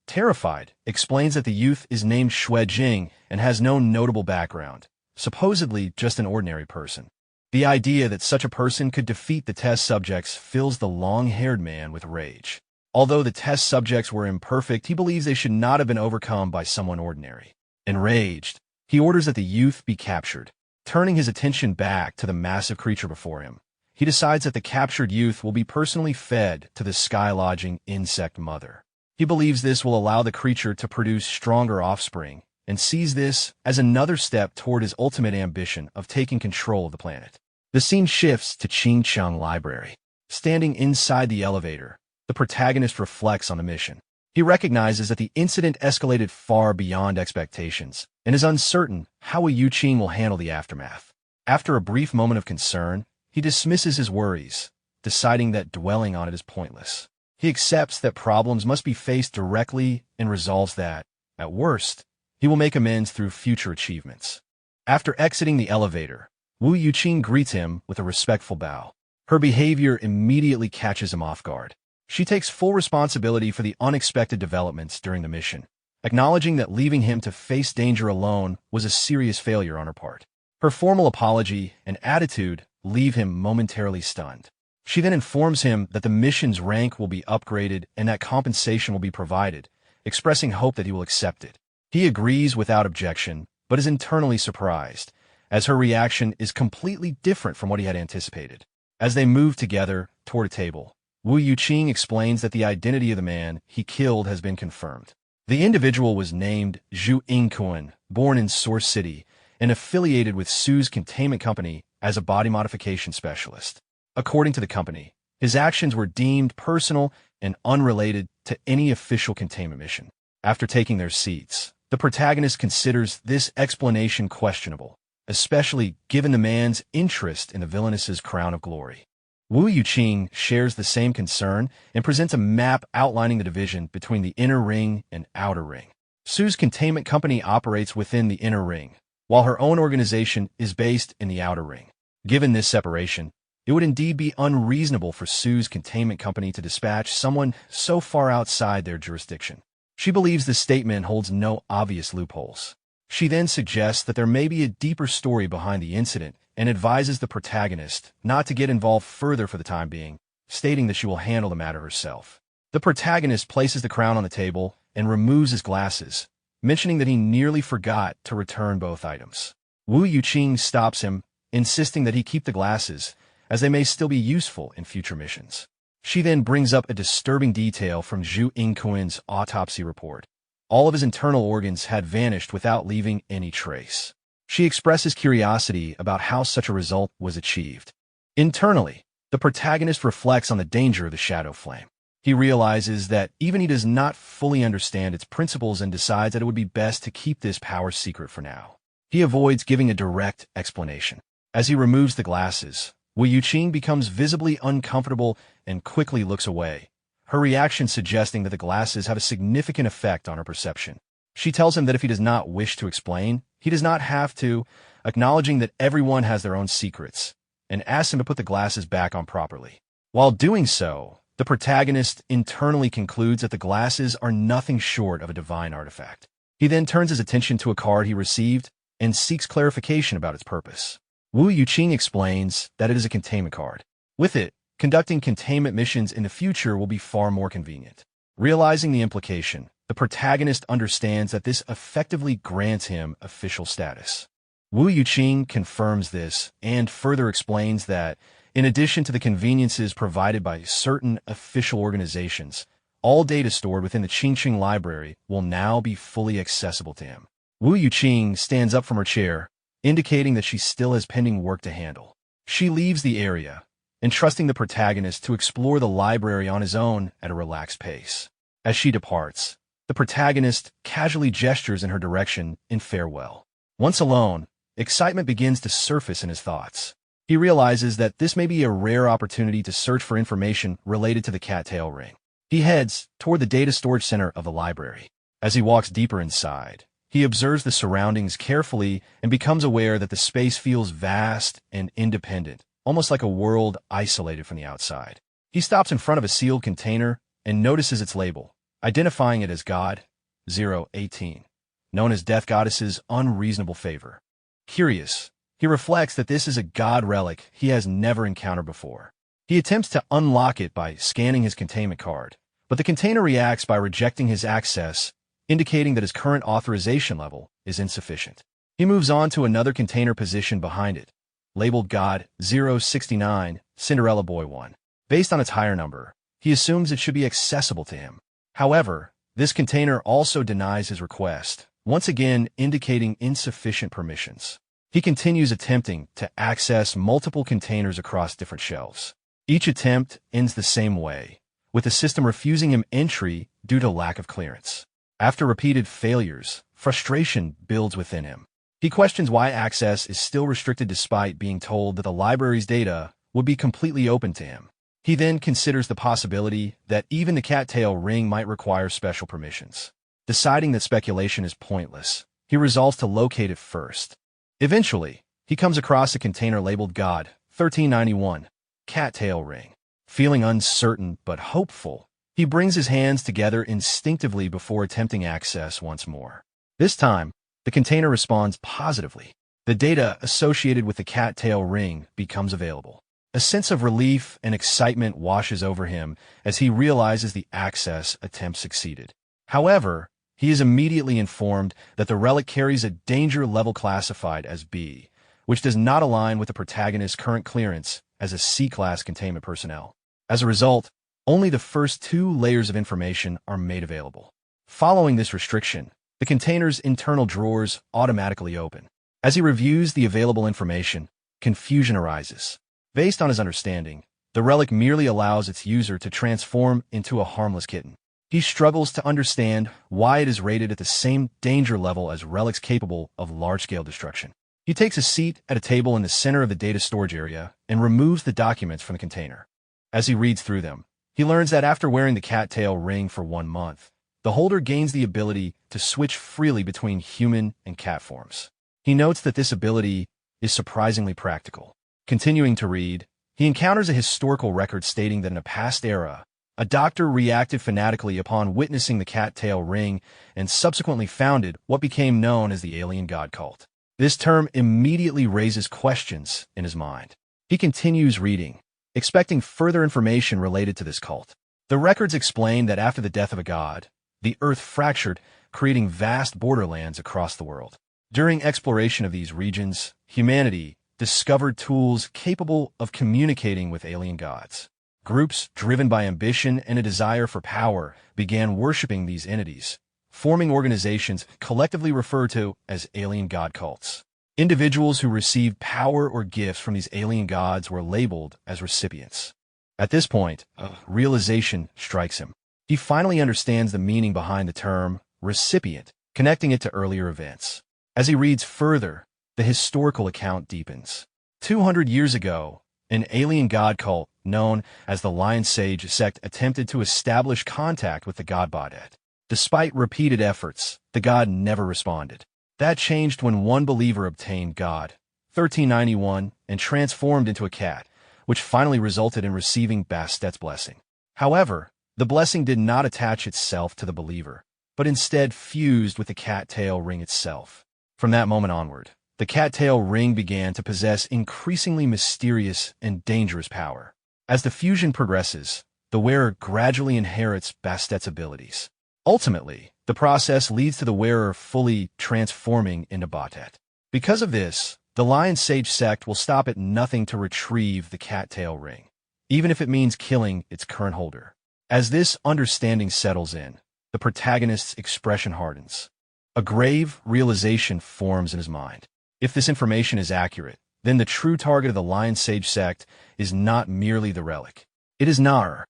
terrified, explains that the youth is named Xue Jing and has no notable background, supposedly just an ordinary person. The idea that such a person could defeat the test subjects fills the long-haired man with rage. Although the test subjects were imperfect, he believes they should not have been overcome by someone ordinary. Enraged, he orders that the youth be captured. Turning his attention back to the massive creature before him, he decides that the captured youth will be personally fed to the sky-lodging insect mother. He believes this will allow the creature to produce stronger offspring, and sees this as another step toward his ultimate ambition of taking control of the planet. The scene shifts to Qingcheng Library. Standing inside the elevator, the protagonist reflects on the mission. He recognizes that the incident escalated far beyond expectations, and is uncertain how Wu Yuqing will handle the aftermath. After a brief moment of concern, he dismisses his worries, deciding that dwelling on it is pointless. He accepts that problems must be faced directly and resolves that, at worst, he will make amends through future achievements. After exiting the elevator, Wu Yuqing greets him with a respectful bow. Her behavior immediately catches him off guard. She takes full responsibility for the unexpected developments during the mission, acknowledging that leaving him to face danger alone was a serious failure on her part. Her formal apology and attitude leave him momentarily stunned. She then informs him that the mission's rank will be upgraded and that compensation will be provided, expressing hope that he will accept it. He agrees without objection, but is internally surprised, as her reaction is completely different from what he had anticipated. As they move together toward a table, Wu Yuqing explains that the identity of the man he killed has been confirmed. The individual was named Zhu Yingquan, born in Source City, and affiliated with Su's containment company as a body modification specialist. According to the company, his actions were deemed personal and unrelated to any official containment mission. After taking their seats, the protagonist considers this explanation questionable, especially given the man's interest in the villainess's crown of glory. Wu Yuqing shares the same concern and presents a map outlining the division between the inner ring and outer ring. Su's containment company operates within the inner ring, while her own organization is based in the outer ring. Given this separation, it would indeed be unreasonable for Su's containment company to dispatch someone so far outside their jurisdiction. She believes this statement holds no obvious loopholes. She then suggests that there may be a deeper story behind the incident and advises the protagonist not to get involved further for the time being, stating that she will handle the matter herself. The protagonist places the crown on the table and removes his glasses, mentioning that he nearly forgot to return both items. Wu Yuqing stops him, insisting that he keep the glasses, as they may still be useful in future missions. She then brings up a disturbing detail from Zhu Yingquan's autopsy report. All of his internal organs had vanished without leaving any trace. She expresses curiosity about how such a result was achieved. Internally, the protagonist reflects on the danger of the shadow flame. He realizes that even he does not fully understand its principles and decides that it would be best to keep this power secret for now. He avoids giving a direct explanation. As he removes the glasses, Wu Yuqing becomes visibly uncomfortable and quickly looks away, her reaction suggesting that the glasses have a significant effect on her perception. She tells him that if he does not wish to explain, he does not have to, acknowledging that everyone has their own secrets, and asks him to put the glasses back on properly. While doing so, the protagonist internally concludes that the glasses are nothing short of a divine artifact. He then turns his attention to a card he received and seeks clarification about its purpose. Wu Yuqing explains that it is a containment card. With it, conducting containment missions in the future will be far more convenient. Realizing the implication, the protagonist understands that this effectively grants him official status. Wu Yuqing confirms this and further explains that, in addition to the conveniences provided by certain official organizations, all data stored within the Qingqing library will now be fully accessible to him. Wu Yuqing stands up from her chair, indicating that she still has pending work to handle. She leaves the area, entrusting the protagonist to explore the library on his own at a relaxed pace. As she departs, the protagonist casually gestures in her direction in farewell. Once alone, excitement begins to surface in his thoughts. He realizes that this may be a rare opportunity to search for information related to the cattail ring. He heads toward the data storage center of the library. As he walks deeper inside, he observes the surroundings carefully and becomes aware that the space feels vast and independent, almost like a world isolated from the outside. He stops in front of a sealed container and notices its label, identifying it as God 018, known as Death Goddess's unreasonable favor. Curious, he reflects that this is a god relic he has never encountered before. He attempts to unlock it by scanning his containment card, but the container reacts by rejecting his access, indicating that his current authorization level is insufficient. He moves on to another container positioned behind it, labeled God 069, Cinderella Boy 1. Based on its higher number, he assumes it should be accessible to him. However, this container also denies his request, once again indicating insufficient permissions. He continues attempting to access multiple containers across different shelves. Each attempt ends the same way, with the system refusing him entry due to lack of clearance. After repeated failures, frustration builds within him. He questions why access is still restricted despite being told that the library's data would be completely open to him. He then considers the possibility that even the cattail ring might require special permissions. Deciding that speculation is pointless, he resolves to locate it first. Eventually, he comes across a container labeled God 1391, Cattail Ring. Feeling uncertain but hopeful, he brings his hands together instinctively before attempting access once more. This time, the container responds positively. The data associated with the cattail ring becomes available. A sense of relief and excitement washes over him as he realizes the access attempt succeeded. However, he is immediately informed that the relic carries a danger level classified as B, which does not align with the protagonist's current clearance as a C-class containment personnel. As a result, only the first 2 layers of information are made available. Following this restriction, the container's internal drawers automatically open. As he reviews the available information, confusion arises. Based on his understanding, the relic merely allows its user to transform into a harmless kitten. He struggles to understand why it is rated at the same danger level as relics capable of large-scale destruction. He takes a seat at a table in the center of the data storage area and removes the documents from the container. As he reads through them, he learns that after wearing the cattail ring for 1 month, the holder gains the ability to switch freely between human and cat forms. He notes that this ability is surprisingly practical. Continuing to read, he encounters a historical record stating that in a past era, a doctor reacted fanatically upon witnessing the cattail ring and subsequently founded what became known as the alien god cult. This term immediately raises questions in his mind. He continues reading, expecting further information related to this cult. The records explain that after the death of a god, the earth fractured, creating vast borderlands across the world. During exploration of these regions, humanity discovered tools capable of communicating with alien gods. Groups driven by ambition and a desire for power began worshipping these entities, forming organizations collectively referred to as alien god cults. Individuals who received power or gifts from these alien gods were labeled as recipients. At this point, a realization strikes him. He finally understands the meaning behind the term recipient, connecting it to earlier events. As he reads further, the historical account deepens. 200 years ago, an alien god cult known as the Lion Sage sect attempted to establish contact with the god Badet. Despite repeated efforts, the god never responded. That changed when one believer obtained God, 1391, and transformed into a cat, which finally resulted in receiving Bastet's blessing. However, the blessing did not attach itself to the believer, but instead fused with the cat-tail ring itself. From that moment onward, the cat-tail ring began to possess increasingly mysterious and dangerous power. As the fusion progresses, the wearer gradually inherits Bastet's abilities. Ultimately, the process leads to the wearer fully transforming into Batet. Because of this, the Lion Sage sect will stop at nothing to retrieve the cat-tail ring, even if it means killing its current holder. As this understanding settles in, the protagonist's expression hardens. A grave realization forms in his mind. If this information is accurate, then the true target of the Lion Sage sect is not merely the relic. It is Nar,